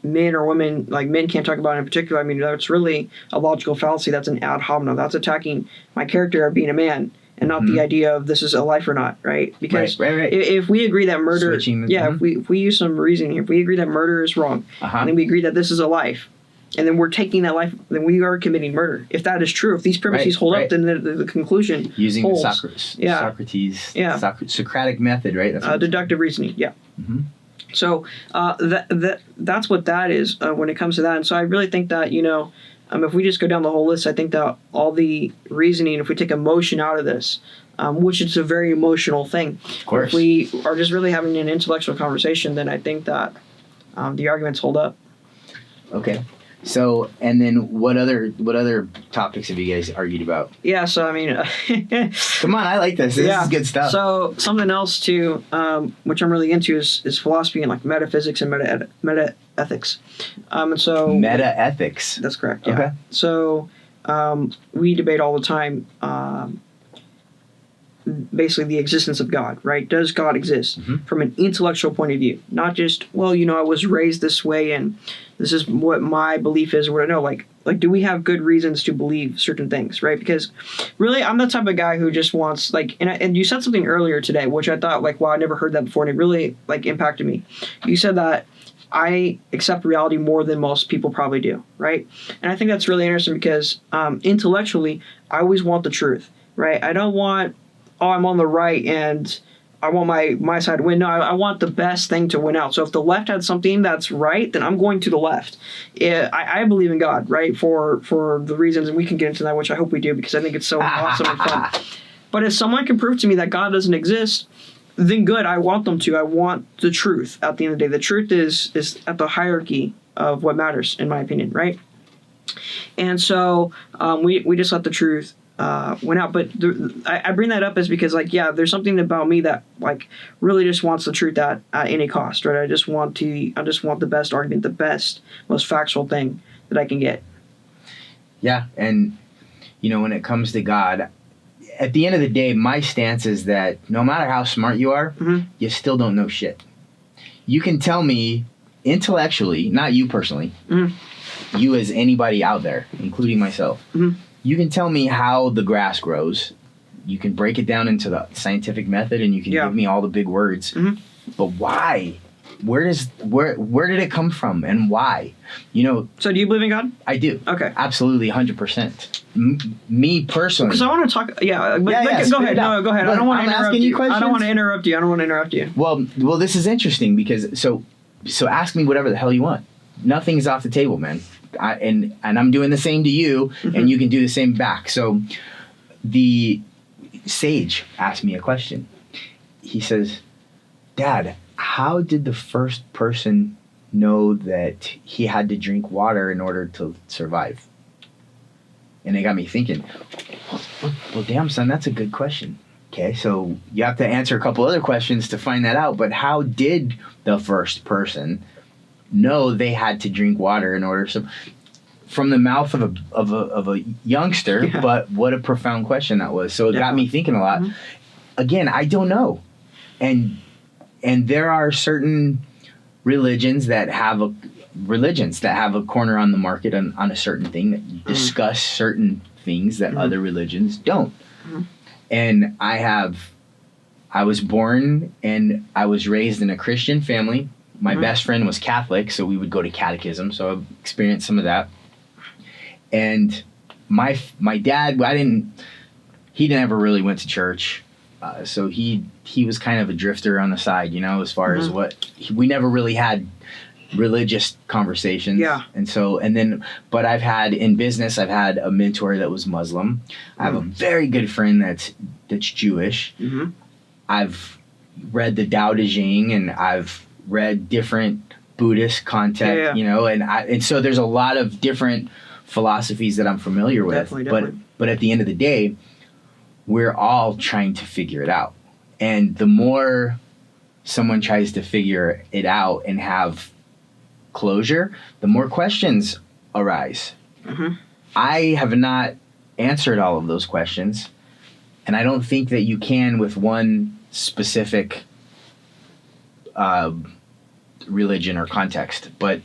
men or women, like men can't talk about it in particular. That's really a logical fallacy. That's an ad hominem. That's attacking my character of being a man, and not the idea of this is a life or not, right? Because right. If we agree that murder, if we use some reasoning, if we agree that murder is wrong, and then we agree that this is a life, and then we're taking that life, then we are committing murder. If that is true, if these premises hold up, then the conclusion using holds. the Socratic method, right? That's deductive reasoning, yeah. Mm-hmm. So that's what that is when it comes to that. And so I really think that, if we just go down the whole list, I think that all the reasoning, if we take emotion out of this, which is a very emotional thing, of course. If we are just really having an intellectual conversation, then I think that the arguments hold up. Okay. So, and then what other topics have you guys argued about? Yeah, so come on, I like this. This is good stuff. So something else too, which I'm really into is philosophy and like metaphysics and meta ethics. And so meta ethics. That's correct. Yeah. Okay. So we debate all the time. Basically the existence of God, right? Does God exist from an intellectual point of view? Not just, I was raised this way and this is what my belief is or what I know. Like do we have good reasons to believe certain things, right? Because really I'm the type of guy who just wants and you said something earlier today, which I thought wow, I never heard that before, and it really impacted me. You said that I accept reality more than most people probably do, right? And I think that's really interesting because intellectually, I always want the truth, right? I don't want, I'm on the right and I want my side to win. No, I want the best thing to win out. So if the left had something that's right, then I'm going to the left. I believe in God, right, for the reasons, and we can get into that, which I hope we do because I think it's so awesome and fun. But if someone can prove to me that God doesn't exist, then good, I want them to. I want the truth at the end of the day. The truth is at the hierarchy of what matters, in my opinion, right? And so we just let the truth went out. But I bring that up is because, there's something about me that, really just wants the truth at any cost, right? I just want the best argument, the best, most factual thing that I can get. Yeah, and, when it comes to God, at the end of the day, my stance is that no matter how smart you are, you still don't know shit. You can tell me intellectually, not you personally, you as anybody out there, including myself, you can tell me how the grass grows. You can break it down into the scientific method and you can give me all the big words. But why? Where did it come from and why? So do you believe in God? I do. Okay. Absolutely, 100%. Me personally. Because I want to talk. Go ahead. No, go ahead. Look, I don't want to interrupt you. I don't want to interrupt you. Well, this is interesting because so ask me whatever the hell you want. Nothing's off the table, man. And I'm doing the same to you, and you can do the same back. So the sage asked me a question. He says, Dad, how did the first person know that he had to drink water in order to survive? And it got me thinking, well, damn, son, that's a good question. Okay, so you have to answer a couple other questions to find that out. But how did the first person know they had to drink water in order to? From the mouth of a youngster, Yeah. but what a profound question that was. So it got me thinking a lot. Mhm. Again, I don't know, and there are certain religions that have a corner on the market on a certain thing that discuss certain things that other religions don't. Mhm. And I was born and I was raised in a Christian family. My best friend was Catholic, so we would go to catechism. So I've experienced some of that. And my dad, he never really went to church. So he was kind of a drifter on the side, as far as we never really had religious conversations. Yeah. But I've had in business, I've had a mentor that was Muslim. I have a very good friend that's Jewish. Mm-hmm. I've read the Tao Te Ching, and I've read different Buddhist content, and so there's a lot of different philosophies that I'm familiar with. Definitely. But at the end of the day, we're all trying to figure it out. And the more someone tries to figure it out and have closure, the more questions arise. Mm-hmm. I have not answered all of those questions, and I don't think that you can with one specific religion or context. But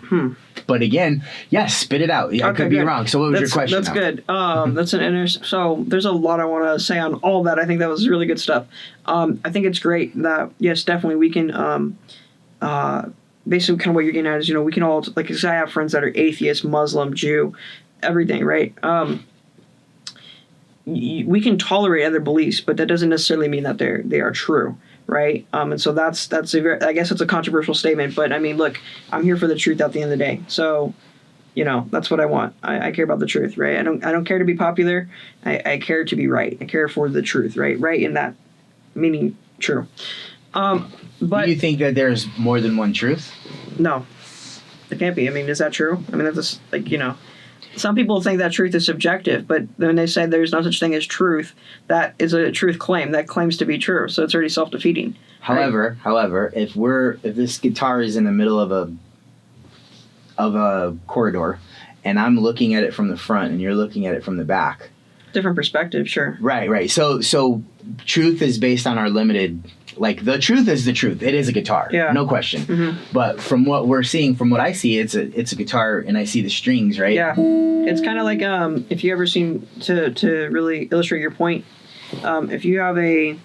again, yes, spit it out. I could be wrong. So what was your question? That's good. That's an interesting. So there's a lot I want to say on all that. I think that was really good stuff. I think it's great that, yes, definitely we can, basically kind of what you're getting at is, we can all, like, because I have friends that are atheist, Muslim, Jew, everything, right? We can tolerate other beliefs, but that doesn't necessarily mean that they are true. Right. And so that's I guess it's a controversial statement, but I mean, look, I'm here for the truth at the end of the day. So, that's what I want. I care about the truth, right? I don't care to be popular. I care to be right. I care for the truth, right? Right in that meaning true. But do you think that there's more than one truth? No, it can't be. I mean, is that true? I mean, that's some people think that truth is subjective, but when they say there's no such thing as truth, that is a truth claim that claims to be true. So it's already self-defeating. However, if this guitar is in the middle of a corridor, and I'm looking at it from the front, and you're looking at it from the back, different perspective, sure. Right. So truth is based on our limited. Like, the truth is the truth. It is a guitar, no question. Mm-hmm. But from what we're seeing, from what I see, it's a guitar, and I see the strings, right? Yeah, it's kind of like if you ever seen to really illustrate your point. If you have a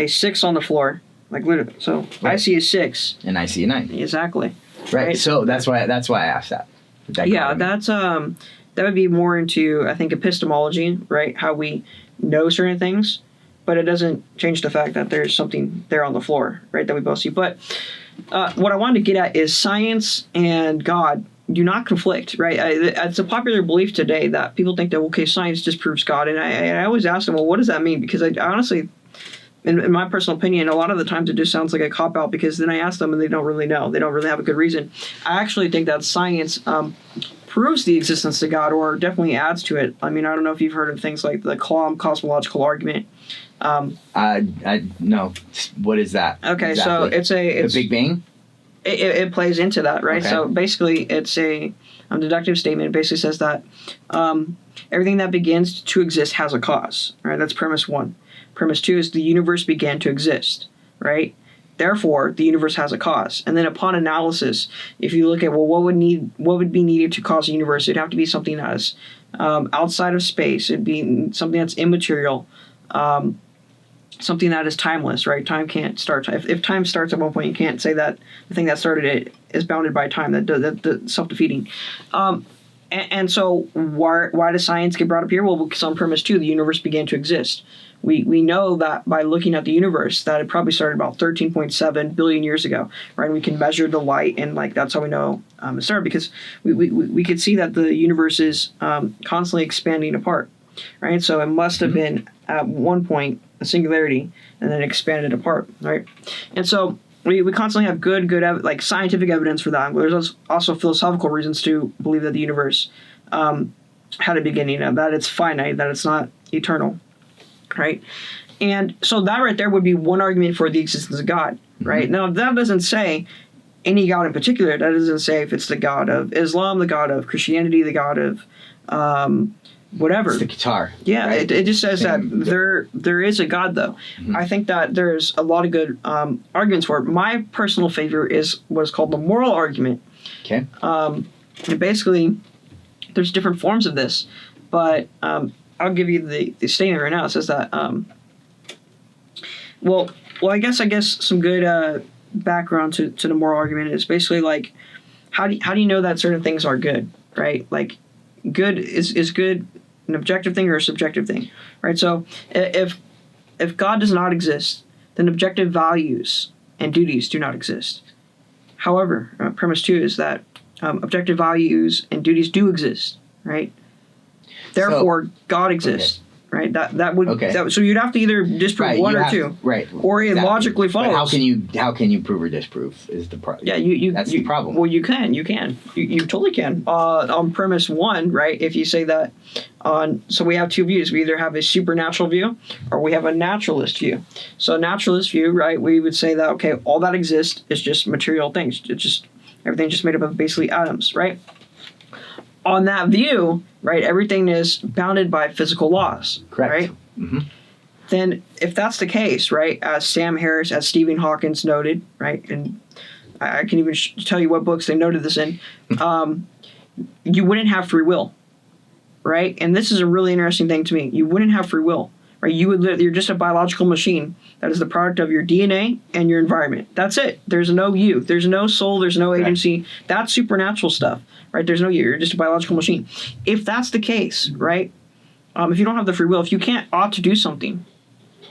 6 on the floor, like literally, so right. I see a 6, and I see a 9. Exactly. Right. So that's why I asked that. That's that would be more into, I think, epistemology, right? How we know certain things. But it doesn't change the fact that there's something there on the floor, right, that we both see. But what I wanted to get at is science and God do not conflict, right? It's a popular belief today that people think that, okay, science disproves God. And I always ask them, well, what does that mean? Because I honestly, in my personal opinion, a lot of the times it just sounds like a cop-out, because then I ask them and they don't really know. They don't really have a good reason. I actually think that science proves the existence of God, or definitely adds to it. I mean, I don't know if you've heard of things like the cosmological argument. No. What is that? Okay, exactly? So it's the Big Bang. It plays into that, right? Okay. So basically, it's a deductive statement. It basically says that everything that begins to exist has a cause. Right? That's premise 1. Premise 2 is the universe began to exist. Right? Therefore, the universe has a cause. And then upon analysis, if you look at, well, what would be needed to cause a universe, it'd have to be something that's outside of space. It'd be something that's immaterial. Something that is timeless, right? Time can't start. If time starts at one point, you can't say that the thing that started it is bounded by time. That self-defeating. And so why does science get brought up here? Well, because on premise 2, the universe began to exist. We know that by looking at the universe, that it probably started about 13.7 billion years ago, right? And we can measure the light, and that's how we know it started, because we could see that the universe is constantly expanding apart, right? So it must have been at one point a singularity, and then expanded apart, right? And so we constantly have good like scientific evidence for that. There's also philosophical reasons to believe that the universe had a beginning, that it's finite, that it's not eternal, right? And so that right there would be one argument for the existence of God, right? Mm-hmm. Now, that doesn't say any God in particular. That doesn't say if it's the God of Islam, the God of Christianity, the God of whatever. It's the guitar. Yeah, right? it just says that there is a God, though. Mm-hmm. I think that there's a lot of good arguments for it. My personal favorite is what's called the moral argument. Okay. And basically, there's different forms of this, but I'll give you the statement right now. It says that, well, I guess some good background to the moral argument is basically like, how do you know that certain things are good, right? Like, good is good an objective thing or a subjective thing, right? So if God does not exist, then objective values and duties do not exist. However, premise 2 is that objective values and duties do exist, right? Therefore, God exists, right? That would so you'd have to either disprove one or two, right? Or it logically follows. But how can you prove or disprove is the problem? Yeah, that's the problem. Well, you totally can. On premise 1, right? If you say that so we have two views. We either have a supernatural view or we have a naturalist view. So naturalist view, right? We would say that okay, all that exists is just material things. It's just everything's just made up of basically atoms, right? On that view, right, everything is bounded by physical laws. Correct. Right? Mm-hmm. Then if that's the case, right, as Sam Harris, as Stephen Hawkins noted, right, and I can even tell you what books they noted this in, you wouldn't have free will, right? And this is a really interesting thing to me. You wouldn't have free will, right? You're just a biological machine that is the product of your DNA and your environment. That's it. There's no you. There's no soul. There's no agency. Right. That's supernatural stuff, right? There's no you. You're just a biological machine. If that's the case, right, if you don't have the free will, if you can't ought to do something,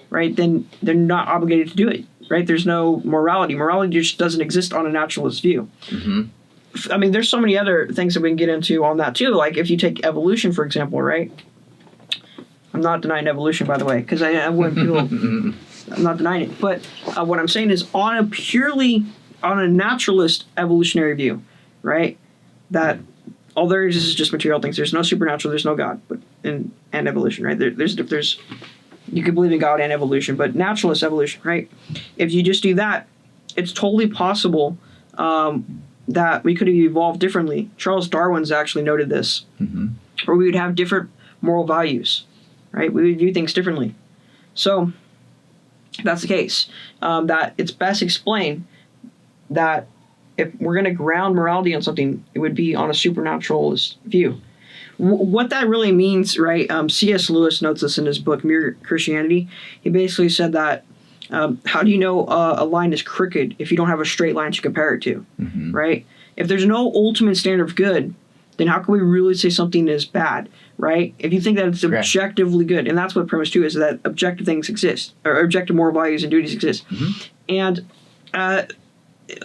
right, then they're not obligated to do it, right? There's no morality. Morality just doesn't exist on a naturalist view. Mm-hmm. I mean, there's so many other things that we can get into on that too. Like if you take evolution, for example, right? I'm not denying evolution, by the way, because I wouldn't feel... I'm not denying it. But what I'm saying is on a naturalist evolutionary view, right, that all there is just material things. There's no supernatural, there's no God, but and evolution, right? There's you can believe in God and evolution, but naturalist evolution, right? If you just do that, it's totally possible that we could have evolved differently. Charles Darwin's actually noted this, where we would have different moral values, right? We would view things differently. So if that's the case, that it's best explained that if we're going to ground morality on something, it would be on a supernaturalist view. What that really means, right? C.S. Lewis notes this in his book, Mere Christianity. He basically said that how do you know a line is crooked if you don't have a straight line to compare it to, right? If there's no ultimate standard of good, then how can we really say something is bad, right? If you think that it's objectively good, and that's what premise 2 is, that objective things exist, or objective moral values and duties exist. And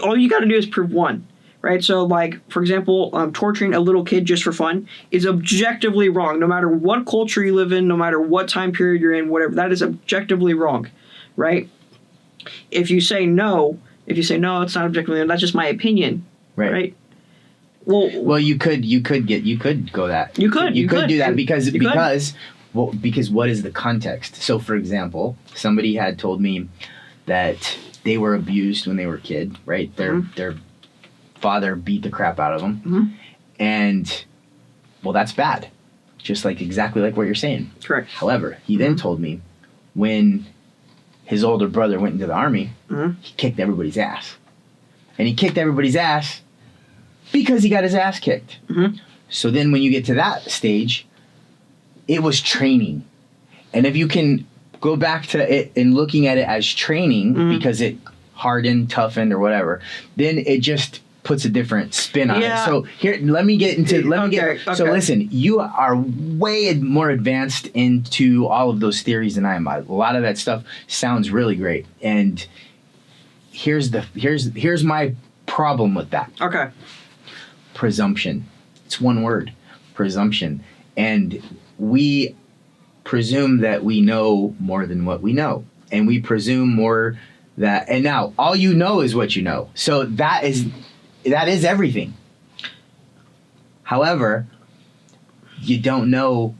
all you got to do is prove one, right? So, like, for example, torturing a little kid just for fun is objectively wrong, no matter what culture you live in, no matter what time period you're in, whatever. That is objectively wrong, right? If you say no, it's not objectively, that's just my opinion, right? Well, you could go that. You could do that because what is the context? So, for example, somebody had told me that they were abused when they were a kid, right? Their father beat the crap out of them, and well, that's bad, just like exactly like what you're saying. Correct. However, he then told me when his older brother went into the army, he kicked everybody's ass, and he kicked everybody's ass because he got his ass kicked. So then when you get to that stage, it was training. And if you can go back to it and looking at it as training because it hardened, toughened, or whatever, then it just puts a different spin on it. So here, So listen, you are way more advanced into all of those theories than I am. A lot of that stuff sounds really great. And here's my problem with that. Okay. Presumption. It's one word, presumption. And we presume that we know more than what we know. And we presume more that, and now all you know is what you know. So that is everything. However, you don't know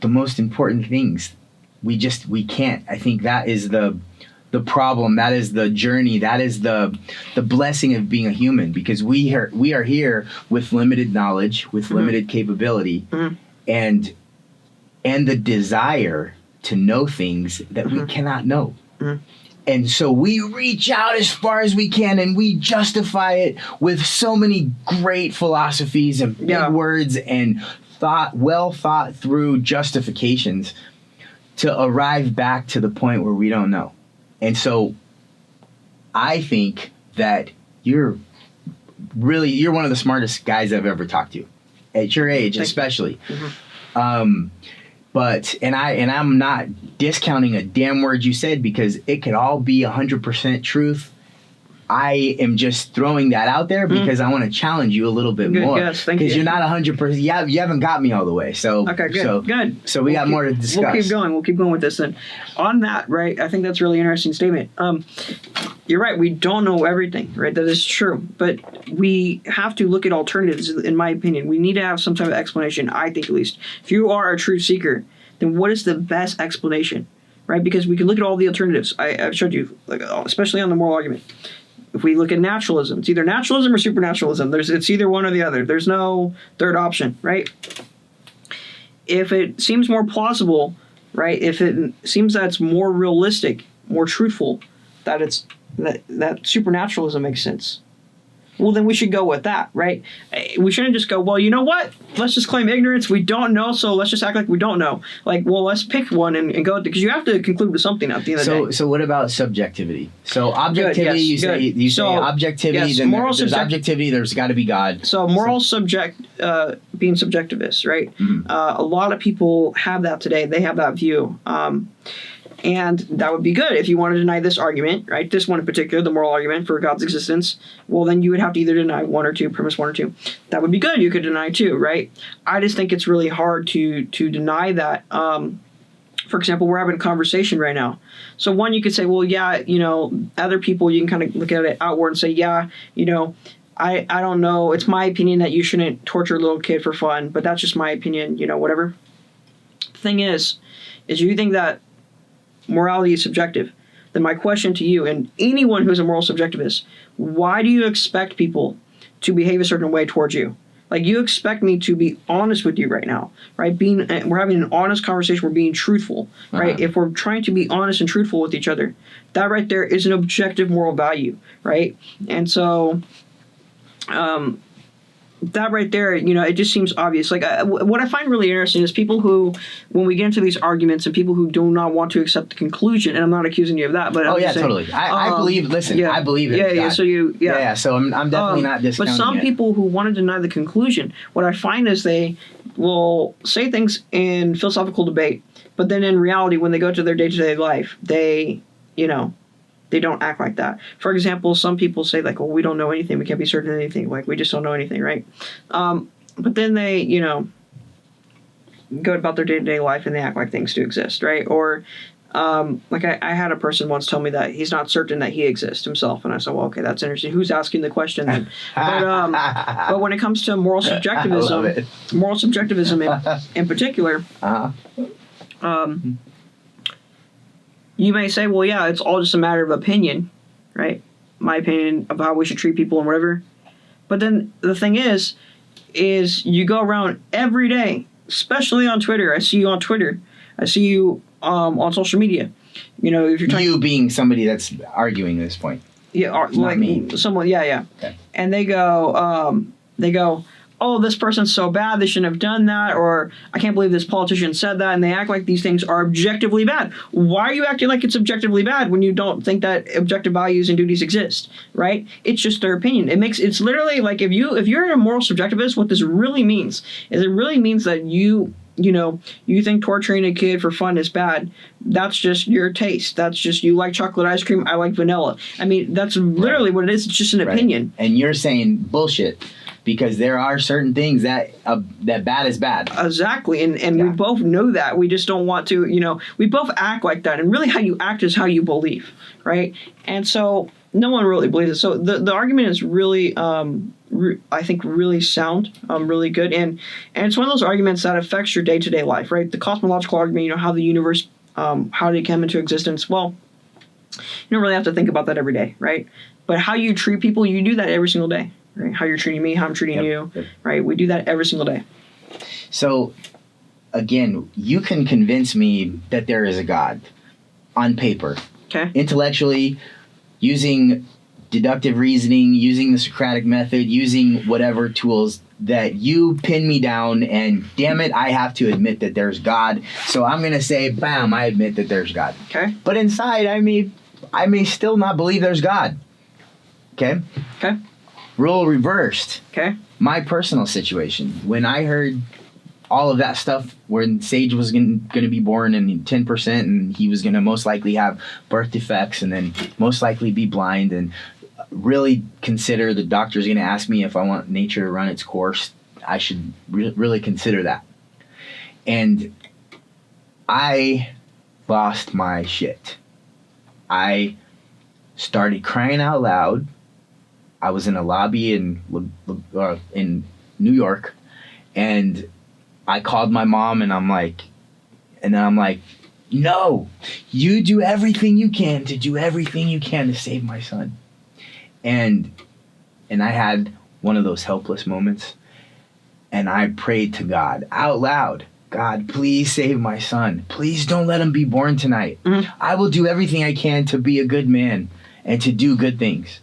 the most important things. We can't. I think that is the problem. That is the journey. That is the blessing of being a human, because we are here with limited knowledge, with limited capability, and the desire to know things that we cannot know. And so we reach out as far as we can, and we justify it with so many great philosophies and big words and well thought through justifications to arrive back to the point where we don't know. And so I think that you're one of the smartest guys I've ever talked to, at your age, especially. But I'm not discounting a damn word you said, because it could all be 100% truth. I am just throwing that out there because I want to challenge you a little bit more. Yes, thank you. Because you're not 100%. Yeah, you haven't got me all the way. So okay, good. So we got more to discuss. We'll keep going. We'll keep going with this then. On that, right? I think that's a really interesting statement. You're right. We don't know everything, right? That is true. But we have to look at alternatives. In my opinion, we need to have some type of explanation. I think, at least, if you are a true seeker, then what is the best explanation, right? Because we can look at all the alternatives. I've showed you, like, especially on the moral argument. If we look at naturalism, it's either naturalism or supernaturalism. It's either one or the other. There's no third option, right? If it seems more plausible, right? If it seems that it's more realistic, more truthful, that supernaturalism makes sense, well, then we should go with that, right? We shouldn't just go, well, you know what? Let's just claim ignorance. We don't know, so let's just act like we don't know. Like, well, let's pick one and go, because you have to conclude with something at the end of the day. So what about subjectivity? So objectivity, you say objectivity, yes, then there's objectivity, there's got to be God. So moral being subjectivist, right? A lot of people have that today. They have that view. And that would be good if you want to deny this argument, right? This one in particular, the moral argument for God's existence. Well, then you would have to either deny one or two, premise one or two. That would be good. You could deny two, right? I just think it's really hard to deny that. For example, we're having a conversation right now. So one, you could say, well, yeah, other people, you can kind of look at it outward and say, yeah, I don't know. It's my opinion that you shouldn't torture a little kid for fun, but that's just my opinion, whatever. The thing is you think that morality is subjective, then my question to you and anyone who's a moral subjectivist, why do you expect people to behave a certain way towards you? Like, you expect me to be honest with you right now, right? We're having an honest conversation. We're being truthful, right? If we're trying to be honest and truthful with each other, that right there is an objective moral value, right? And so, that right there, it just seems obvious. Like, what I find really interesting is people who, when we get into these arguments, and people who do not want to accept the conclusion, and I'm not accusing you of that, but I'm just saying, totally. I believe. Listen, I believe in God. So So I'm definitely not discounting. But some people who want to deny the conclusion, what I find is they will say things in philosophical debate, but then in reality, when they go to their day-to-day life, they don't act like that. For example, some people say, like, well, we don't know anything. We can't be certain of anything. Like, we just don't know anything, right? But then they, go about their day-to-day life and they act like things do exist, right? Or, like, I had a person once tell me that he's not certain that he exists himself. And I said, well, okay, that's interesting. Who's asking the question then? But when it comes to moral subjectivism, in particular, you may say, well, yeah, it's all just a matter of opinion, right? My opinion of how we should treat people and whatever. But then the thing is you go around every day, especially on Twitter. I see you on Twitter. I see you on social media. If you're you being somebody that's arguing this point. Yeah, like me. Someone. Yeah. Okay. And they go, oh, this person's so bad, they shouldn't have done that, or I can't believe this politician said that, and they act like these things are objectively bad. Why are you acting like it's objectively bad when you don't think that objective values and duties exist, right? It's just their opinion. It's literally like, if you're a moral subjectivist, what this really means is it really means that you think torturing a kid for fun is bad. That's just your taste. That's just, you like chocolate ice cream, I like vanilla. I mean, that's literally what it is. It's just an opinion. And you're saying bullshit. because there are certain things that bad is bad. Exactly, and we both know that. We just don't want to, we both act like that, and really how you act is how you believe, right? And so no one really believes it. So the argument is really, I think, really sound, really good, and it's one of those arguments that affects your day-to-day life, right? The cosmological argument, how the universe, how did it come into existence? Well, you don't really have to think about that every day, right? But how you treat people, you do that every single day. Right? How you're treating me, how I'm treating you, right? We do that every single day. So, again, you can convince me that there is a God on paper. Okay. Intellectually, using deductive reasoning, using the Socratic method, using whatever tools that you pin me down, and damn it, I have to admit that there's God. So I'm going to say, bam, I admit that there's God. Okay. But inside, I may still not believe there's God. Okay? Okay. Role reversed. Okay. My personal situation. When I heard all of that stuff, when Sage was going to be born in 10%, and he was going to most likely have birth defects, and then most likely be blind, and really consider the doctor's going to ask me if I want nature to run its course, I should really consider that. And I lost my shit. I started crying out loud. I was in a lobby in New York, and I called my mom, and I'm like, no, you do everything you can to save my son. And I had one of those helpless moments, and I prayed to God out loud, God, please save my son. Please don't let him be born tonight. Mm-hmm. I will do everything I can to be a good man and to do good things.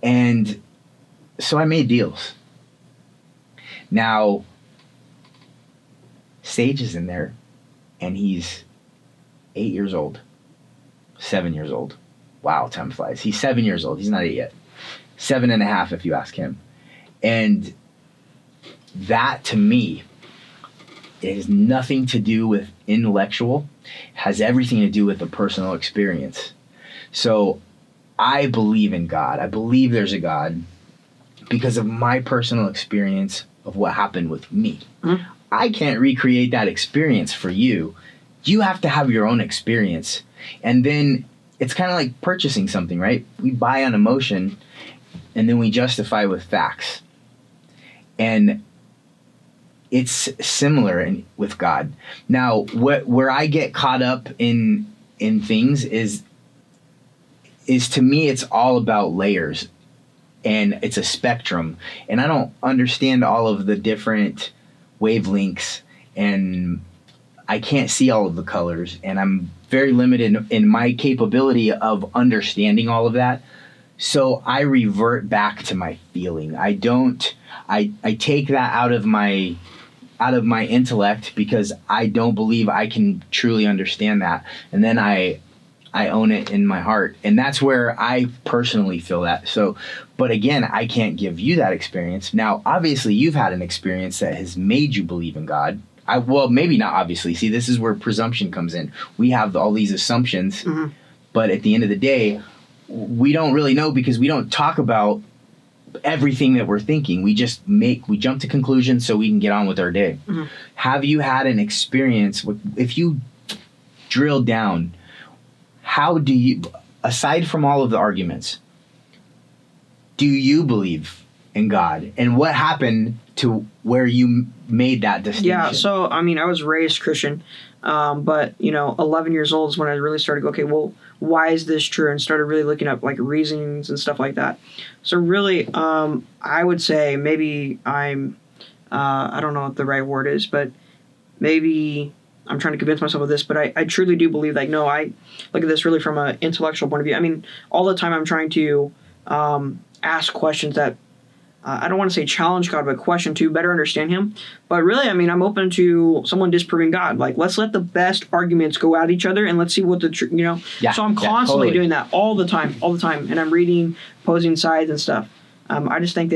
And so I made deals. Now, Sage is in there, and he's 8 years old, 7 years old. Wow, time flies. He's 7 years old. He's not 8 yet. 7.5 if you ask him. And that, to me, it has nothing to do with intellectual, has everything to do with the personal experience. So I believe in God. I believe there's a God because of my personal experience of what happened with me. Mm-hmm. I can't recreate that experience for you. You have to have your own experience. And then it's kind of like purchasing something, right? We buy on emotion, and then we justify with facts. And it's similar with God. Now, where I get caught up in things is to me, it's all about layers, and it's a spectrum, and I don't understand all of the different wavelengths, and I can't see all of the colors, and I'm very limited in my capability of understanding all of that. So I revert back to my feeling. I take that out of my intellect because I don't believe I can truly understand that, and then I own it in my heart. And that's where I personally feel that. So, but again, I can't give you that experience. Now, obviously, you've had an experience that has made you believe in God. Well, maybe not obviously. See, this is where presumption comes in. We have all these assumptions, mm-hmm. but at the end of the day, we don't really know because we don't talk about everything that we're thinking. We jump to conclusions so we can get on with our day. Mm-hmm. Have you had an experience, if you drill down, how do you, aside from all of the arguments, do you believe in God? And what happened to where you made that distinction? Yeah, so, I mean, I was raised Christian, but, 11 years old is when I really started to go, okay, well, why is this true? And started really looking up, reasonings and stuff like that. So really, I would say maybe I'm, I don't know what the right word is, but maybe I'm trying to convince myself of this, but I truly do believe that, no, I look at this really from an intellectual point of view. I mean, all the time I'm trying to ask questions that, I don't want to say challenge God, but question to better understand him. But really, I mean, I'm open to someone disproving God. Let's let the best arguments go at each other and let's see what the, Yeah, so I'm constantly totally doing that all the time. And I'm reading opposing sides and stuff. I just think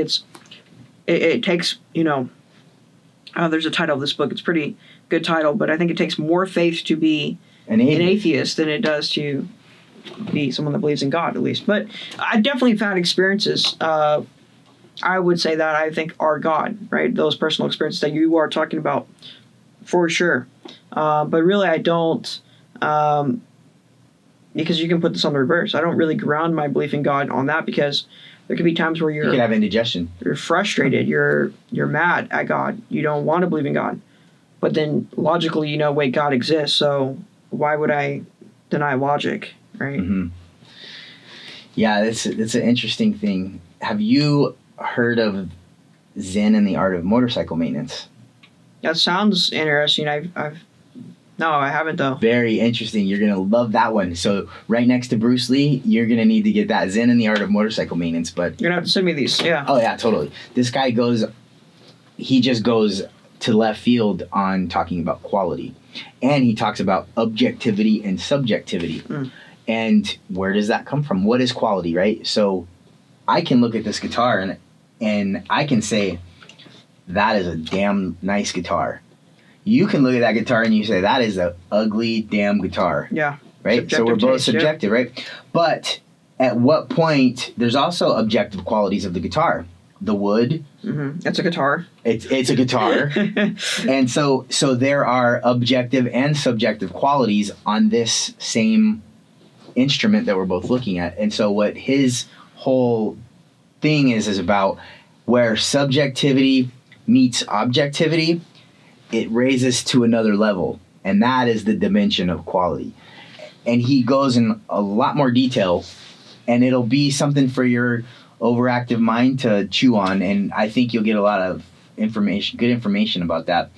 it takes, there's a title of this book. It's a pretty good title, but I think it takes more faith to be an atheist than it does to be someone that believes in God, at least. But I definitely have had experiences I would say that I think are God, right? Those personal experiences that you are talking about, for sure. But really, I don't, because you can put this on the reverse. I don't really ground my belief in God on that, because there could be times where You could have indigestion. you're frustrated, you're mad at God, you don't want to believe in God, but then logically, wait, God exists, so why would I deny logic, right? Mm-hmm. Yeah, it's an interesting thing. Have you heard of Zen and the Art of Motorcycle Maintenance? That sounds interesting. No, I haven't though. Very interesting. You're going to love that one. So right next to Bruce Lee, you're going to need to get that Zen and the Art of Motorcycle Maintenance. But You're going to have to send me these, yeah. oh yeah, totally. This guy just goes to left field on talking about quality. And he talks about objectivity and subjectivity. And where does that come from? What is quality, right? So I can look at this guitar and I can say, that is a damn nice guitar. You can look at that guitar and you say, that is an ugly damn guitar. Yeah. Right? Subjective So we're both taste, subjective, right? But at what point, there's also objective qualities of the guitar. The wood. Mm-hmm. It's a guitar. It's a guitar. And so there are objective and subjective qualities on this same instrument that we're both looking at. And so what his whole thing is about where subjectivity meets objectivity, it raises to another level, and that is the dimension of quality. And he goes in a lot more detail, and it'll be something for your overactive mind to chew on, and I think you'll get a lot of good information about that.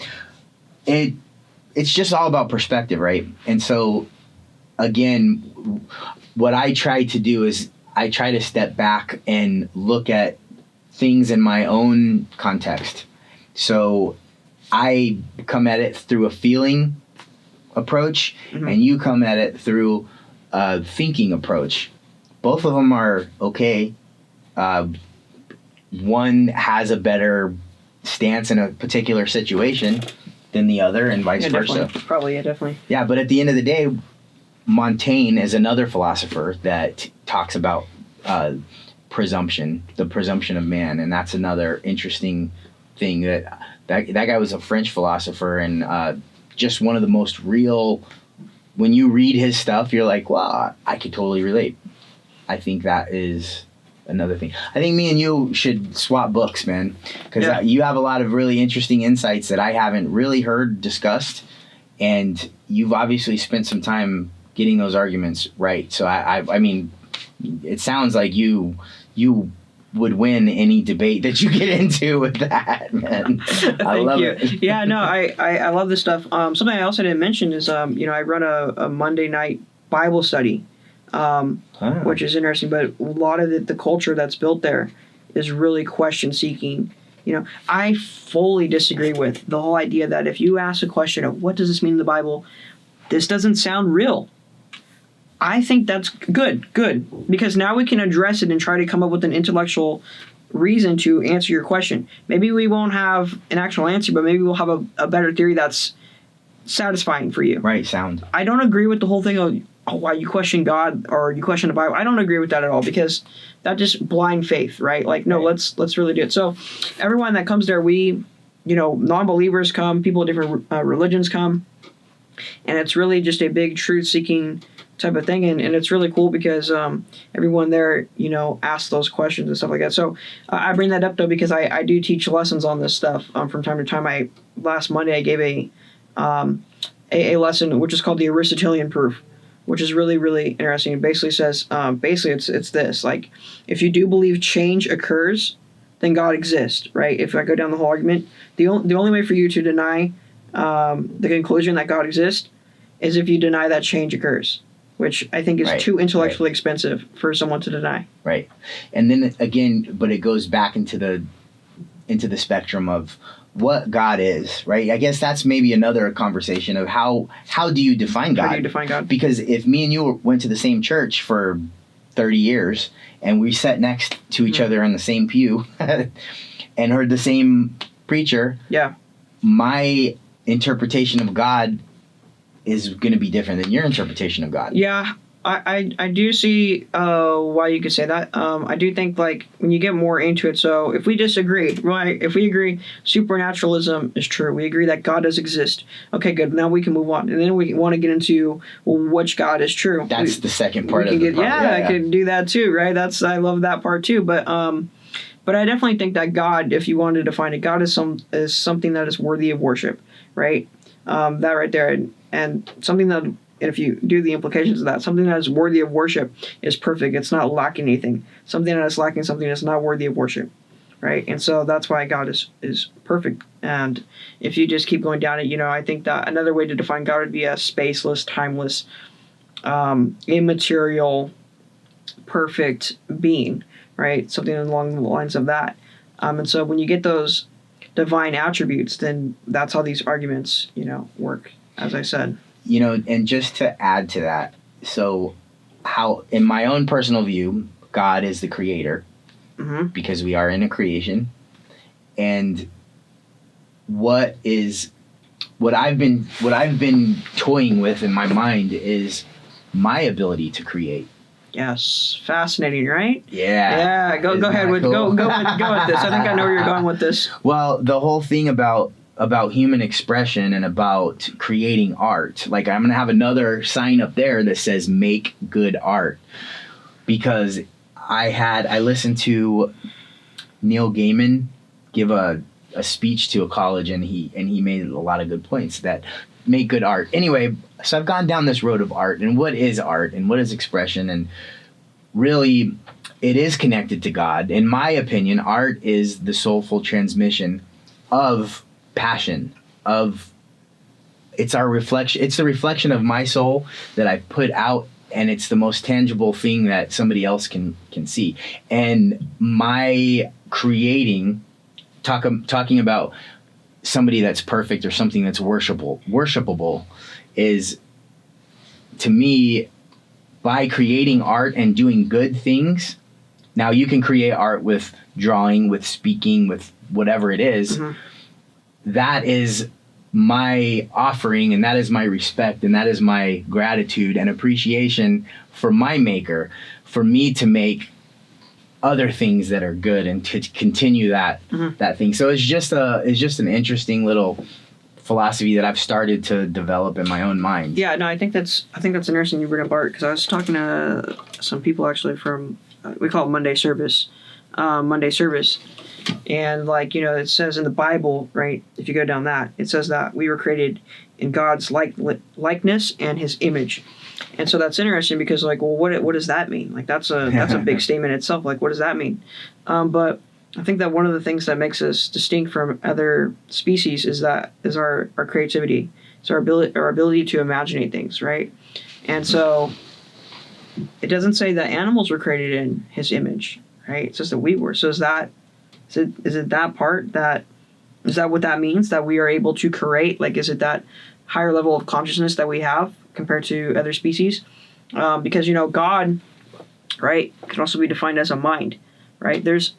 It's just all about perspective, right? And so again, what I try to do is I try to step back and look at things in my own context. So I come at it through a feeling approach, and you come at it through a thinking approach. Both of them are okay. One has a better stance in a particular situation than the other, and vice versa. Definitely. Probably, yeah, definitely. Yeah, but at the end of the day, Montaigne is another philosopher that talks about presumption, the presumption of man, and that's another interesting thing. That guy was a French philosopher, and just one of the most real. When you read his stuff, you're like, wow, I could totally relate. I think that is another thing. I think me and you should swap books, man, because you have a lot of really interesting insights that I haven't really heard discussed, and you've obviously spent some time getting those arguments right. So I mean, it sounds like you would win any debate that you get into with that, man. I love it. Yeah, no, I love this stuff. Something I also didn't mention is, I run a Monday night Bible study, which is interesting. But a lot of the culture that's built there is really question seeking. I fully disagree with the whole idea that if you ask a question of what does this mean in the Bible, this doesn't sound real. I think that's good, because now we can address it and try to come up with an intellectual reason to answer your question. Maybe we won't have an actual answer, but maybe we'll have a better theory that's satisfying for you. Right, sound. I don't agree with the whole thing of, why you question God or you question the Bible. I don't agree with that at all, because that's just blind faith, right? Like, no, let's really do it. So everyone that comes there, non-believers come, people of different religions come, and it's really just a big truth-seeking type of thing, and it's really cool because everyone there asks those questions and stuff like that. So I bring that up though because I do teach lessons on this stuff from time to time. Last Monday I gave a lesson which is called the Aristotelian proof, which is really, really interesting. It basically says it's this: like, if you do believe change occurs, then God exists, right? If I go down the whole argument, the only way for you to deny the conclusion that God exists is if you deny that change occurs, which I think is too intellectually expensive for someone to deny. Right. And then again, but it goes back into the spectrum of what God is, right? I guess that's maybe another conversation of how do you define God? How do you define God? Because if me and you went to the same church for 30 years and we sat next to each other in the same pew and heard the same preacher, my interpretation of God is going to be different than your interpretation of God. Yeah, I do see why you could say that. I do think like when you get more into it. So if we disagree, right? If we agree supernaturalism is true, we agree that God does exist. Okay, good. Now we can move on, and then we want to get into which God is true. That's the second part of the problem. I can do that too, right? I love that part too. But I definitely think that God, if you wanted to define it, God is something that is worthy of worship, right? That right there, and something that. And if you do the implications of that, something that is worthy of worship is perfect. It's not lacking anything. Something that is lacking something that's not worthy of worship, right? And so that's why God is perfect. And if you just keep going down it, I think that another way to define God would be a spaceless, timeless, immaterial, perfect being, right? Something along the lines of that. And so when you get those divine attributes, then that's how these arguments, work, as I said. And just to add to that, so how, in my own personal view, God is the creator, because we are in a creation. And what I've been toying with in my mind is my ability to create. Yes, fascinating, right? Yeah. Go ahead with go with this. I think I know where you're going with this. Well, the whole thing about human expression and about creating art. Like, I'm going to have another sign up there that says make good art, because I listened to Neil Gaiman give a speech to a college, and he made a lot of good points that make good art. Anyway, so I've gone down this road of art and what is art and what is expression, and really it is connected to God. In my opinion, art is the soulful transmission of passion, it's the reflection of my soul that I put out, and it's the most tangible thing that somebody else can see. And my creating, talking about somebody that's perfect or something that's worshipable is, to me, by creating art and doing good things. Now you can create art with drawing, with speaking, with whatever it is. That is my offering, and that is my respect, and that is my gratitude and appreciation for my maker, for me to make other things that are good and to continue that thing. So it's just an interesting little philosophy that I've started to develop in my own mind. Yeah, no, I think that's interesting you bring up art, because I was talking to some people actually from we call it Monday service. And it says in the Bible, right, if you go down that, it says that we were created in God's likeness and his image. And so that's interesting because what does that mean? Like that's a big statement itself. Like, what does that mean? But I think that one of the things that makes us distinct from other species is our creativity. It's our ability to imaginate things, right? And so it doesn't say that animals were created in his image, right? It says that we were. So is it that part is that what that means, that we are able to create? Like, is it that higher level of consciousness that we have compared to other species? Because God, right, can also be defined as a mind, right? There's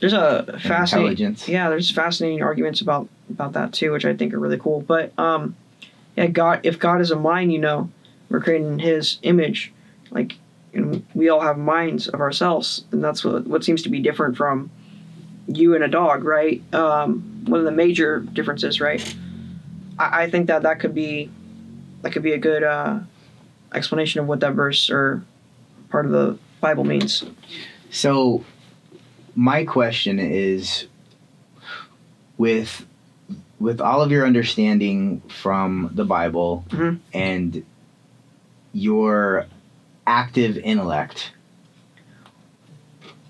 a fascinating there's fascinating arguments about that too, which I think are really cool. But if God is a mind, we're created in his image, and we all have minds of ourselves, and that's what seems to be different from you and a dog, right? One of the major differences, right? I think that could be a good explanation of what that verse or part of the Bible means. So my question is, with all of your understanding from the Bible and your active intellect,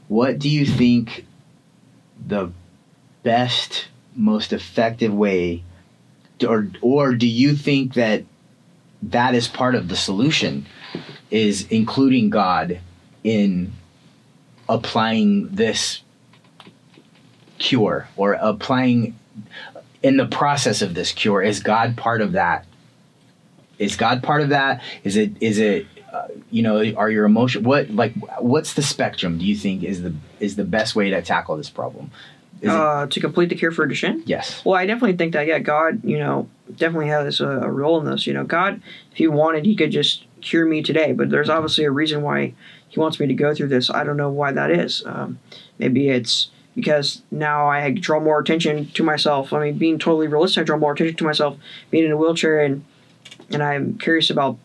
what do you think the best, most effective way, or do you think that is part of the solution, is including God in applying this cure, or applying in the process of this cure? Is God part of that? Is it are your emotions, what's the spectrum do you think is the best way to tackle this problem? To complete the cure for Duchenne? Yes. Well, I definitely think that, God, definitely has a role in this. God, if he wanted, he could just cure me today, but there's obviously a reason why he wants me to go through this. I don't know why that is. Maybe it's because now I draw more attention to myself. I mean, being totally realistic, I draw more attention to myself being in a wheelchair, and I'm curious about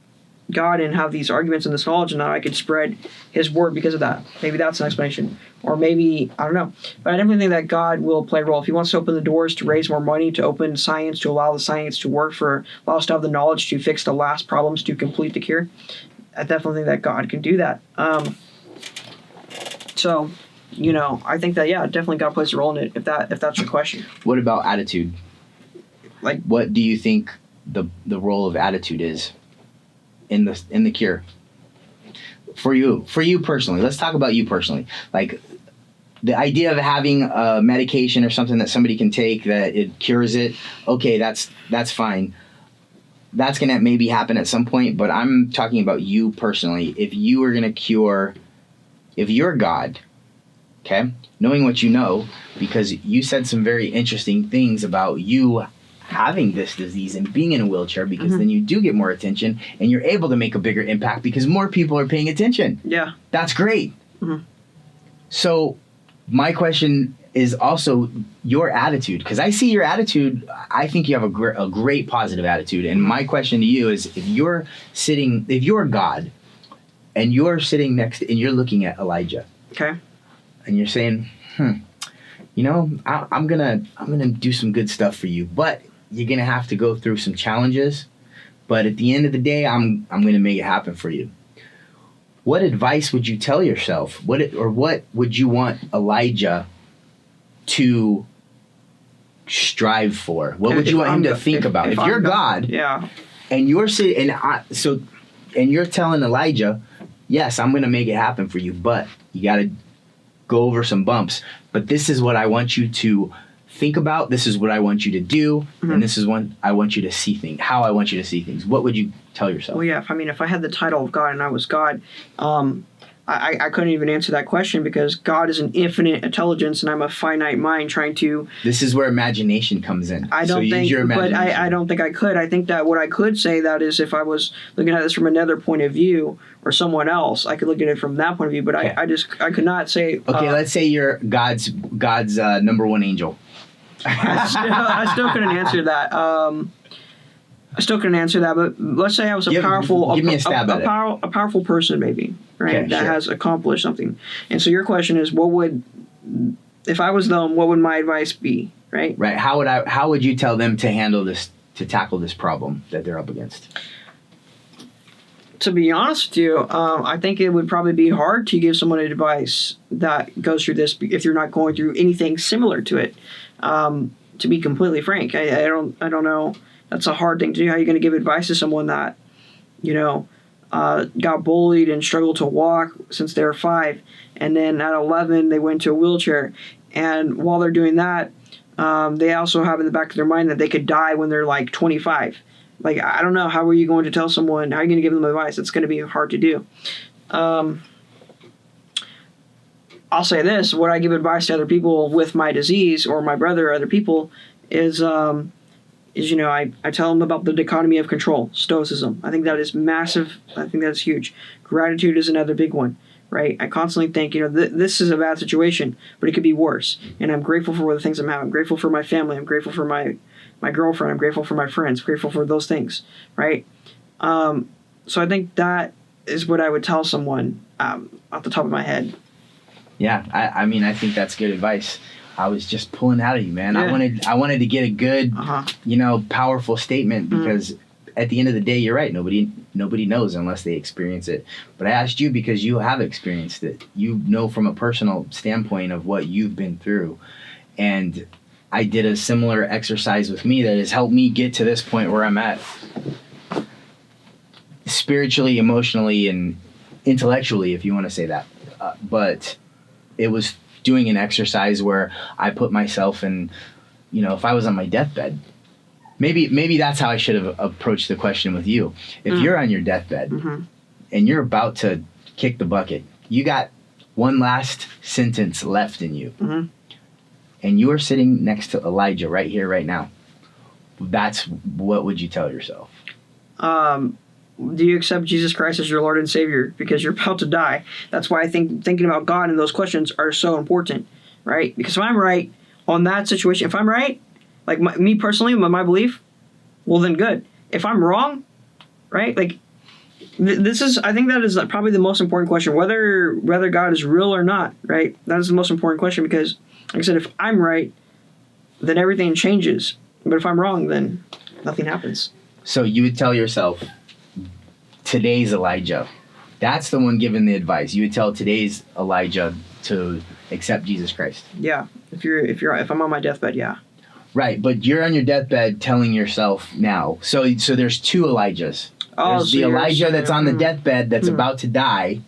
God and have these arguments and this knowledge, and now I could spread his word because of that. Maybe that's an explanation. Or maybe, I don't know. But I definitely think that God will play a role. If he wants to open the doors to raise more money, to open science, to allow the science to work, allow us to have the knowledge to fix the last problems, to complete the cure, I definitely think that God can do that. So, I think that, definitely God plays a role in it, if that's your question. What about attitude? Like, what do you think the role of attitude is in the cure? For you personally. Let's talk about you personally. Like, the idea of having a medication or something that somebody can take that it cures it, okay, that's fine. That's going to maybe happen at some point, but I'm talking about you personally. If you were going to cure, if you're God, okay, knowing what you know, because you said some very interesting things about you having this disease and being in a wheelchair, because then you do get more attention and you're able to make a bigger impact because more people are paying attention. Yeah. That's great. So my question is also your attitude, because I see your attitude. I think you have a great positive attitude. And my question to you is, if you're God and you're sitting next and you're looking at Elijah, okay, and you're saying, I'm gonna do some good stuff for you, but you're gonna have to go through some challenges. But at the end of the day, I'm gonna make it happen for you. What advice would you tell yourself? What would you want Elijah to strive for? What would you want him to think about? If you're God, and you're sitting, and you're telling Elijah, yes, I'm gonna make it happen for you, but you gotta go over some bumps. But this is what I want you to think about. This is what I want you to do, and this is what I want you to see things. How I want you to see things. What would you tell yourself? Well, if I had the title of God and I was God, I couldn't even answer that question, because God is an infinite intelligence and I'm a finite mind trying to. This is where imagination comes in. I don't think I could. I think that what I could say that is, if I was looking at this from another point of view or someone else, I could look at it from that point of view. But okay. I could not say. Okay, let's say you're God's number one angel. I still couldn't answer that. But let's say I was a powerful person, maybe, right? Okay, that has accomplished something. And so your question is, if I was them, what would my advice be, right? Right. How would you tell them to handle this, to tackle this problem that they're up against? To be honest with you, I think it would probably be hard to give someone advice that goes through this if you're not going through anything similar to it. To be completely frank, I don't know. That's a hard thing to do. How are you going to give advice to someone that, got bullied and struggled to walk since they were 5, and then at 11 they went to a wheelchair, and while they're doing that, they also have in the back of their mind that they could die when they're like 25. Like, I don't know. How are you going to tell someone? How are you going to give them advice? It's going to be hard to do. I'll say this: what I give advice to other people with my disease, or my brother or other people, is I tell them about the dichotomy of control, stoicism. I think that is massive. I think that's huge. Gratitude is another big one, right? I constantly think, this is a bad situation, but it could be worse. And I'm grateful for the things I'm having. I'm grateful for my family. I'm grateful for my girlfriend. I'm grateful for my friends. I'm grateful for those things, right? So I think that is what I would tell someone off the top of my head. Yeah, I think that's good advice. I was just pulling out of you, man. Yeah. I wanted to get a good, powerful statement, because at the end of the day, you're right. Nobody knows unless they experience it. But I asked you because you have experienced it. You know from a personal standpoint of what you've been through. And I did a similar exercise with me that has helped me get to this point where I'm at, spiritually, emotionally, and intellectually, if you want to say that. But it was doing an exercise where I put myself in, if I was on my deathbed, maybe that's how I should have approached the question with you. If you're on your deathbed and you're about to kick the bucket, you got one last sentence left in you, and you are sitting next to Elijah right here, right now, what would you tell yourself? Do you accept Jesus Christ as your Lord and Savior? Because you're about to die. That's why I think thinking about God and those questions are so important, right? Because if I'm right on that situation, if I'm right, like me personally, my belief, well then good. If I'm wrong, right? Like I think that is probably the most important question, whether God is real or not, right? That is the most important question because, like I said, if I'm right, then everything changes. But if I'm wrong, then nothing happens. So you would tell yourself, today's Elijah, that's the one giving the advice. You would tell today's Elijah to accept Jesus Christ. Yeah, if I'm on my deathbed, yeah. Right, but you're on your deathbed telling yourself now. So there's two Elijahs. There's the Elijah that's on the deathbed that's about to die.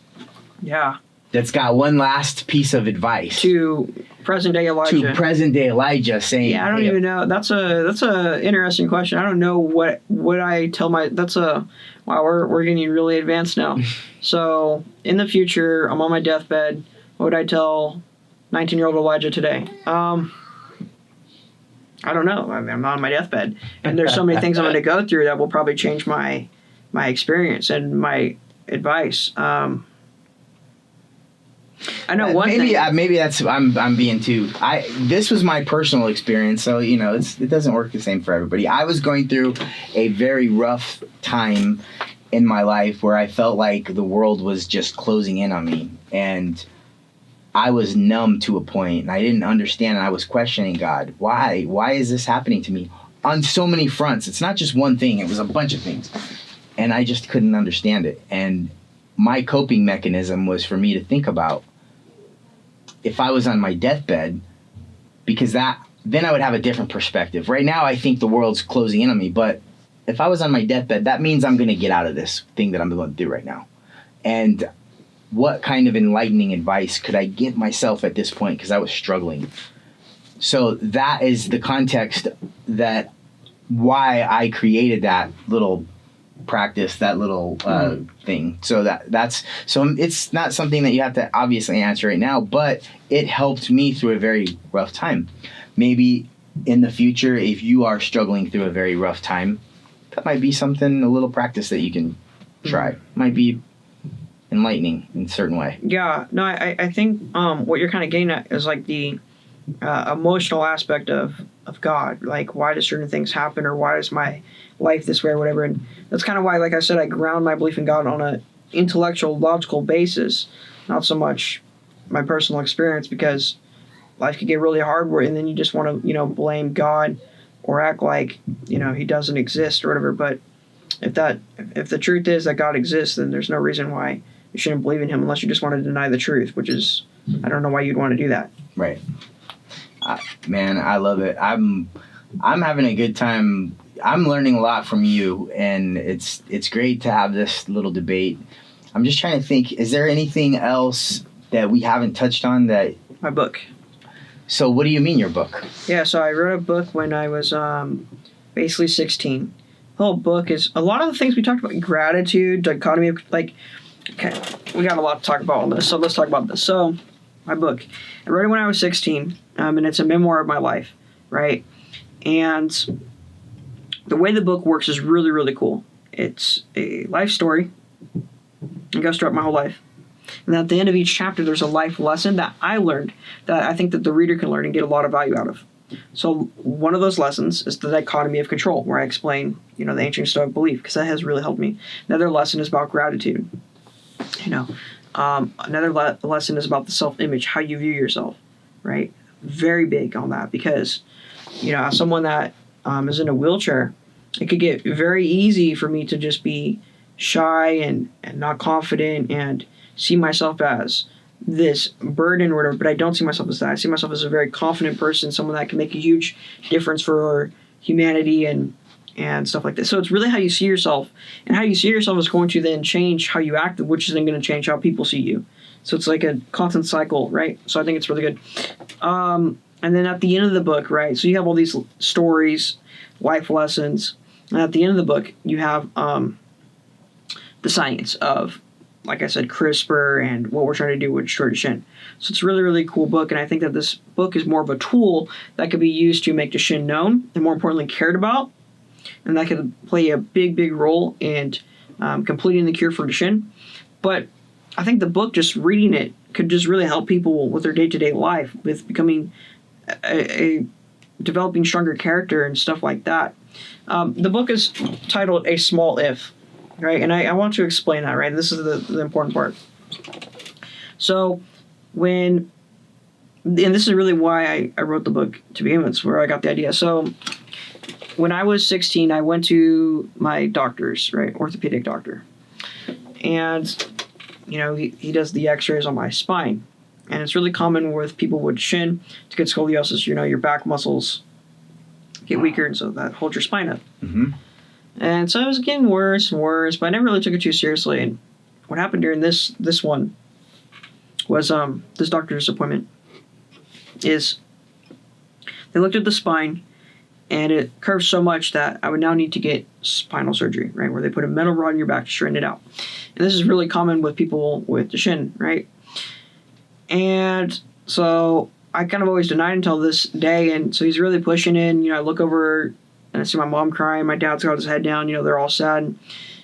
Yeah. That's got one last piece of advice. To present day Elijah. Saying, yeah, I don't even know. That's a interesting question. I don't know what I tell my. Wow, we're getting really advanced now. So in the future, I'm on my deathbed. What would I tell 19-year-old Elijah today? I don't know. I mean, I'm on my deathbed, and there's so many things I'm going to go through that will probably change my experience and my advice. I know one thing. Maybe that's I'm being too. This was my personal experience, so it doesn't work the same for everybody. I was going through a very rough time in my life where I felt like the world was just closing in on me, and I was numb to a point, and I didn't understand, and I was questioning God. Why is this happening to me on so many fronts? It's not just one thing; it was a bunch of things, and I just couldn't understand it. And my coping mechanism was for me to think about if I was on my deathbed, because then I would have a different perspective. Right now, I think the world's closing in on me, but if I was on my deathbed, that means I'm going to get out of this thing that I'm going to do right now. And what kind of enlightening advice could I give myself at this point? Because I was struggling. So that is the context that why I created that little practice, that little thing. So it's not something that you have to obviously answer right now, but it helped me through a very rough time. Maybe in the future, if you are struggling through a very rough time, that might be a little practice that you can try. Might be enlightening in a certain way. Yeah, no, I think what you're kind of getting at is like the emotional aspect of God. Like, why do certain things happen, or why is my life this way, or whatever. And that's kind of why, like I said, I ground my belief in God on an intellectual, logical basis, not so much my personal experience, because life could get really hard, and then you just want to, blame God or act like, he doesn't exist or whatever. But if the truth is that God exists, then there's no reason why you shouldn't believe in him, unless you just want to deny the truth, which is, I don't know why you'd want to do that. Right. Man, I love it. I'm having a good time. I'm learning a lot from you, and it's great to have this little debate. I'm just trying to think, is there anything else that we haven't touched on that... My book. So what do you mean, your book? Yeah, so I wrote a book when I was basically 16. The whole book is a lot of the things we talked about: gratitude, dichotomy of, okay, we got a lot to talk about on this, so let's talk about this. So, my book, I wrote it when I was 16, and it's a memoir of my life, right? And the way the book works is really, really cool. It's a life story. It goes throughout my whole life. And at the end of each chapter, there's a life lesson that I learned that I think that the reader can learn and get a lot of value out of. So one of those lessons is the dichotomy of control, where I explain, the ancient Stoic belief, because that has really helped me. Another lesson is about gratitude. Another lesson is about the self-image, how you view yourself, right? Very big on that, because, as someone that is in a wheelchair, it could get very easy for me to just be shy and not confident and see myself as this burden or whatever, but I don't see myself as that. I see myself as a very confident person, someone that can make a huge difference for humanity and stuff like that. So it's really how you see yourself, and how you see yourself is going to then change how you act, which is then going to change how people see you. So it's like a constant cycle, right? So I think it's really good. And then at the end of the book, right, so you have all these stories, life lessons, and at the end of the book, you have the science of like I said, CRISPR and what we're trying to do with Destroy Duchenne. So it's a really, really cool book, and I think that this book is more of a tool that could be used to make Duchenne known and more importantly cared about, and that could play a big, big role in completing the cure for Duchenne. But I think the book, just reading it, could just really help people with their day-to-day life, with becoming a developing stronger character and stuff like that. The book is titled A Small If, right? And I want to explain that, right? This is the important part. So and this is really why I wrote the book to begin with, where I got the idea. So when I was 16, I went to my doctor's, right, orthopedic doctor. And, he does the x-rays on my spine. And it's really common with people with Duchenne to get scoliosis. Your back muscles get weaker, and so that holds your spine up. Mm-hmm. And so it was getting worse and worse, but I never really took it too seriously. And what happened during this one was this doctor's appointment is they looked at the spine, and it curved so much that I would now need to get spinal surgery, right, where they put a metal rod in your back to straighten it out. And this is really common with people with Duchenne, right? And so I kind of always denied until this day, and so he's really pushing in. I look over and I see my mom crying. My dad's got his head down. They're all sad. And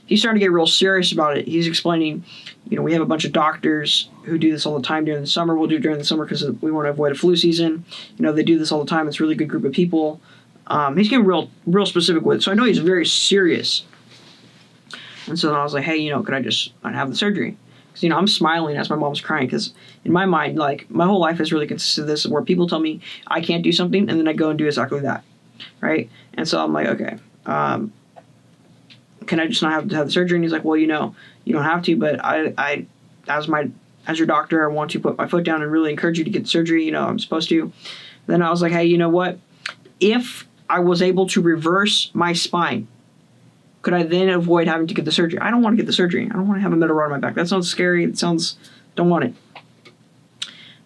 he's starting to get real serious about it. He's explaining, we have a bunch of doctors who do this all the time during the summer. We'll do it during the summer because we want to avoid a flu season. They do this all the time. It's a really good group of people. He's getting real specific with it. So I know he's very serious. And so then I was like, hey, could I just not have the surgery? Because, I'm smiling as my mom's crying, because in my mind, like, my whole life has really consisted of this, where people tell me I can't do something, and then I go and do exactly that, right? And so I'm like, okay, can I just not have the surgery? And he's like, well, you don't have to, but I as your doctor, I want to put my foot down and really encourage you to get the surgery. I'm supposed to. Then I was like, hey, you know what? If I was able to reverse my spine, could I then avoid having to get the surgery? I don't want to get the surgery. I don't want to have a metal rod on my back. That sounds scary. Don't want it.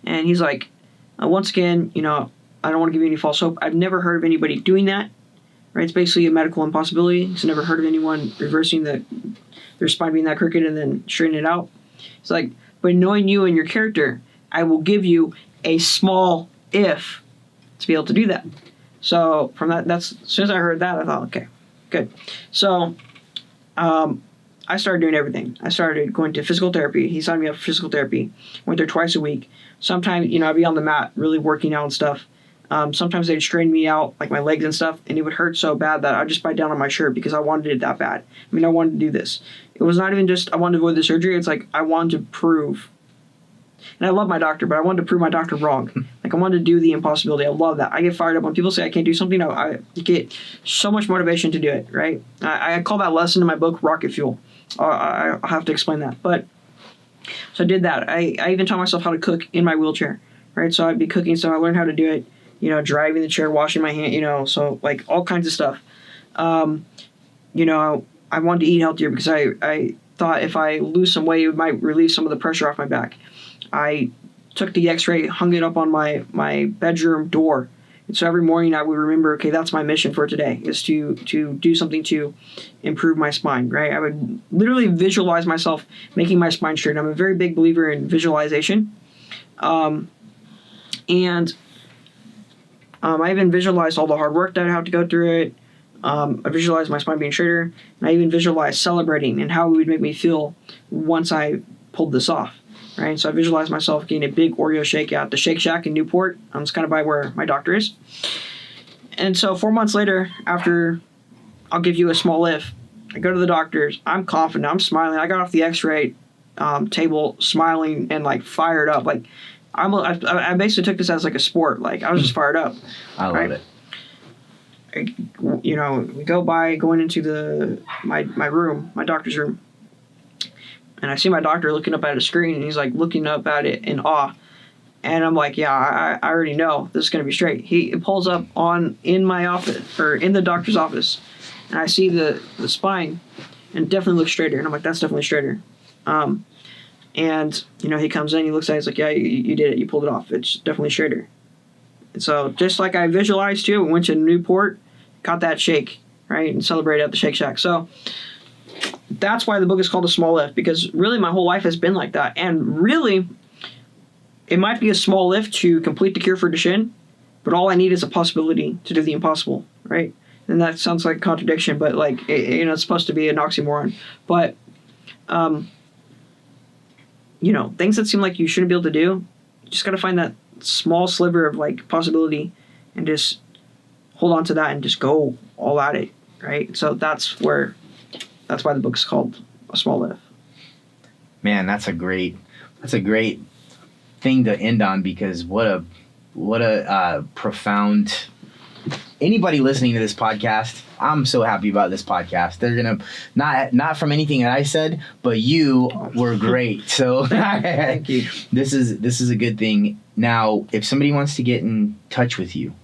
And he's like, once again, I don't want to give you any false hope. I've never heard of anybody doing that, right? It's basically a medical impossibility. He's never heard of anyone reversing their spine being that crooked and then straightening it out. It's like, but knowing you and your character, I will give you a small if to be able to do that. So from that, as soon as I heard that, I thought, okay, good. So I started doing everything. I started going to physical therapy. He signed me up for physical therapy. Went there twice a week. Sometimes, I'd be on the mat really working out and stuff. Sometimes they'd strain me out, like my legs and stuff, and it would hurt so bad that I'd just bite down on my shirt because I wanted it that bad. I wanted to do this. It was not even just I wanted to avoid the surgery. It's like I wanted to prove. And I love my doctor, but I wanted to prove my doctor wrong. Like, I wanted to do the impossibility. I love that. I get fired up when people say I can't do something. I get so much motivation to do it, right? I call that lesson in my book rocket fuel. I'll have to explain that. But so I did that. I even taught myself how to cook in my wheelchair, right? So I'd be cooking, so I learned how to do it, driving the chair, washing my hand, so like all kinds of stuff. I wanted to eat healthier because I thought if I lose some weight, it might relieve some of the pressure off my back. I took the x-ray, hung it up on my bedroom door. And so every morning I would remember, okay, that's my mission for today, is to do something to improve my spine, right? I would literally visualize myself making my spine straight. I'm a very big believer in visualization. I even visualized all the hard work that I had to go through it. I visualized my spine being straighter. And I even visualized celebrating and how it would make me feel once I pulled this off. Right, so I visualized myself getting a big Oreo shake at the Shake Shack in Newport. It's kind of by where my doctor is. And so 4 months later, after I'll give you a small if, I go to the doctor's. I'm confident. I'm smiling. I got off the X-ray table smiling and like fired up. Like I basically took this as like a sport. Like I was just fired up. I love it. We going into my room, my doctor's room. And I see my doctor looking up at a screen, and he's like looking up at it in awe. And I'm like, yeah, I already know this is going to be straight. He pulls up in my office, or in the doctor's office, and I see the spine, and it definitely looks straighter. And I'm like, that's definitely straighter. He comes in, he looks at it, he's like, yeah, you did it. You pulled it off. It's definitely straighter. And so just like I visualized too, we went to Newport, got that shake, right, and celebrated at the Shake Shack. So that's why the book is called A Small If, because really my whole life has been like that. And really, it might be a small lift to complete the cure for Duchenne, but all I need is a possibility to do the impossible, right? And that sounds like a contradiction, but like, it's supposed to be an oxymoron. But, things that seem like you shouldn't be able to do, you just got to find that small sliver of like possibility and just hold on to that and just go all at it, right? So that's why the book is called A Small If. Man, that's a great thing to end on, because what a profound. Anybody listening to this podcast, I'm so happy about this podcast. They're gonna not from anything that I said, but you were great. So Thank you. This is a good thing. Now, if somebody wants to get in touch with you,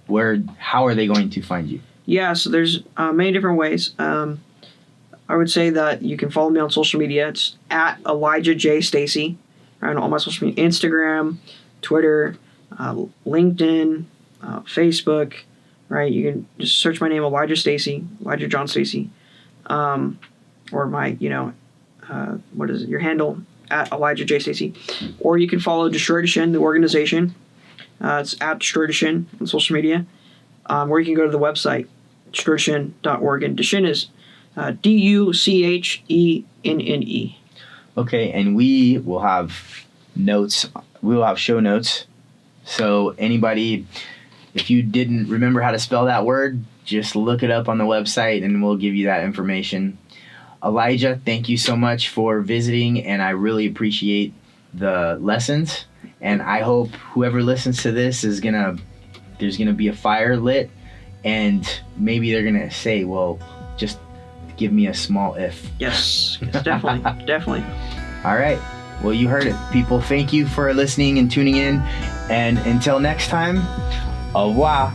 how are they going to find you? Yeah, so there's many different ways. I would say that you can follow me on social media. It's at Elijah J. Stacy on all my social media: Instagram, Twitter, LinkedIn, Facebook. Right, you can just search my name, Elijah John Stacy, or my, what is it? Your handle at Elijah J. Stacy, or you can follow Destroy Duchenne, the organization. It's at Destroy Duchenne on social media, or you can go to the website destroyduchenne.org, and Duchenne is Duchenne. Okay, and we will have notes. We will have show notes. So anybody, if you didn't remember how to spell that word, just look it up on the website and we'll give you that information. Elijah, thank you so much for visiting, and I really appreciate the lessons. And I hope whoever listens to this there's gonna be a fire lit, and maybe they're gonna say, well, just give me a small if. Yes, definitely, definitely. All right. Well, you heard it, people. Thank you for listening and tuning in. And until next time, au revoir.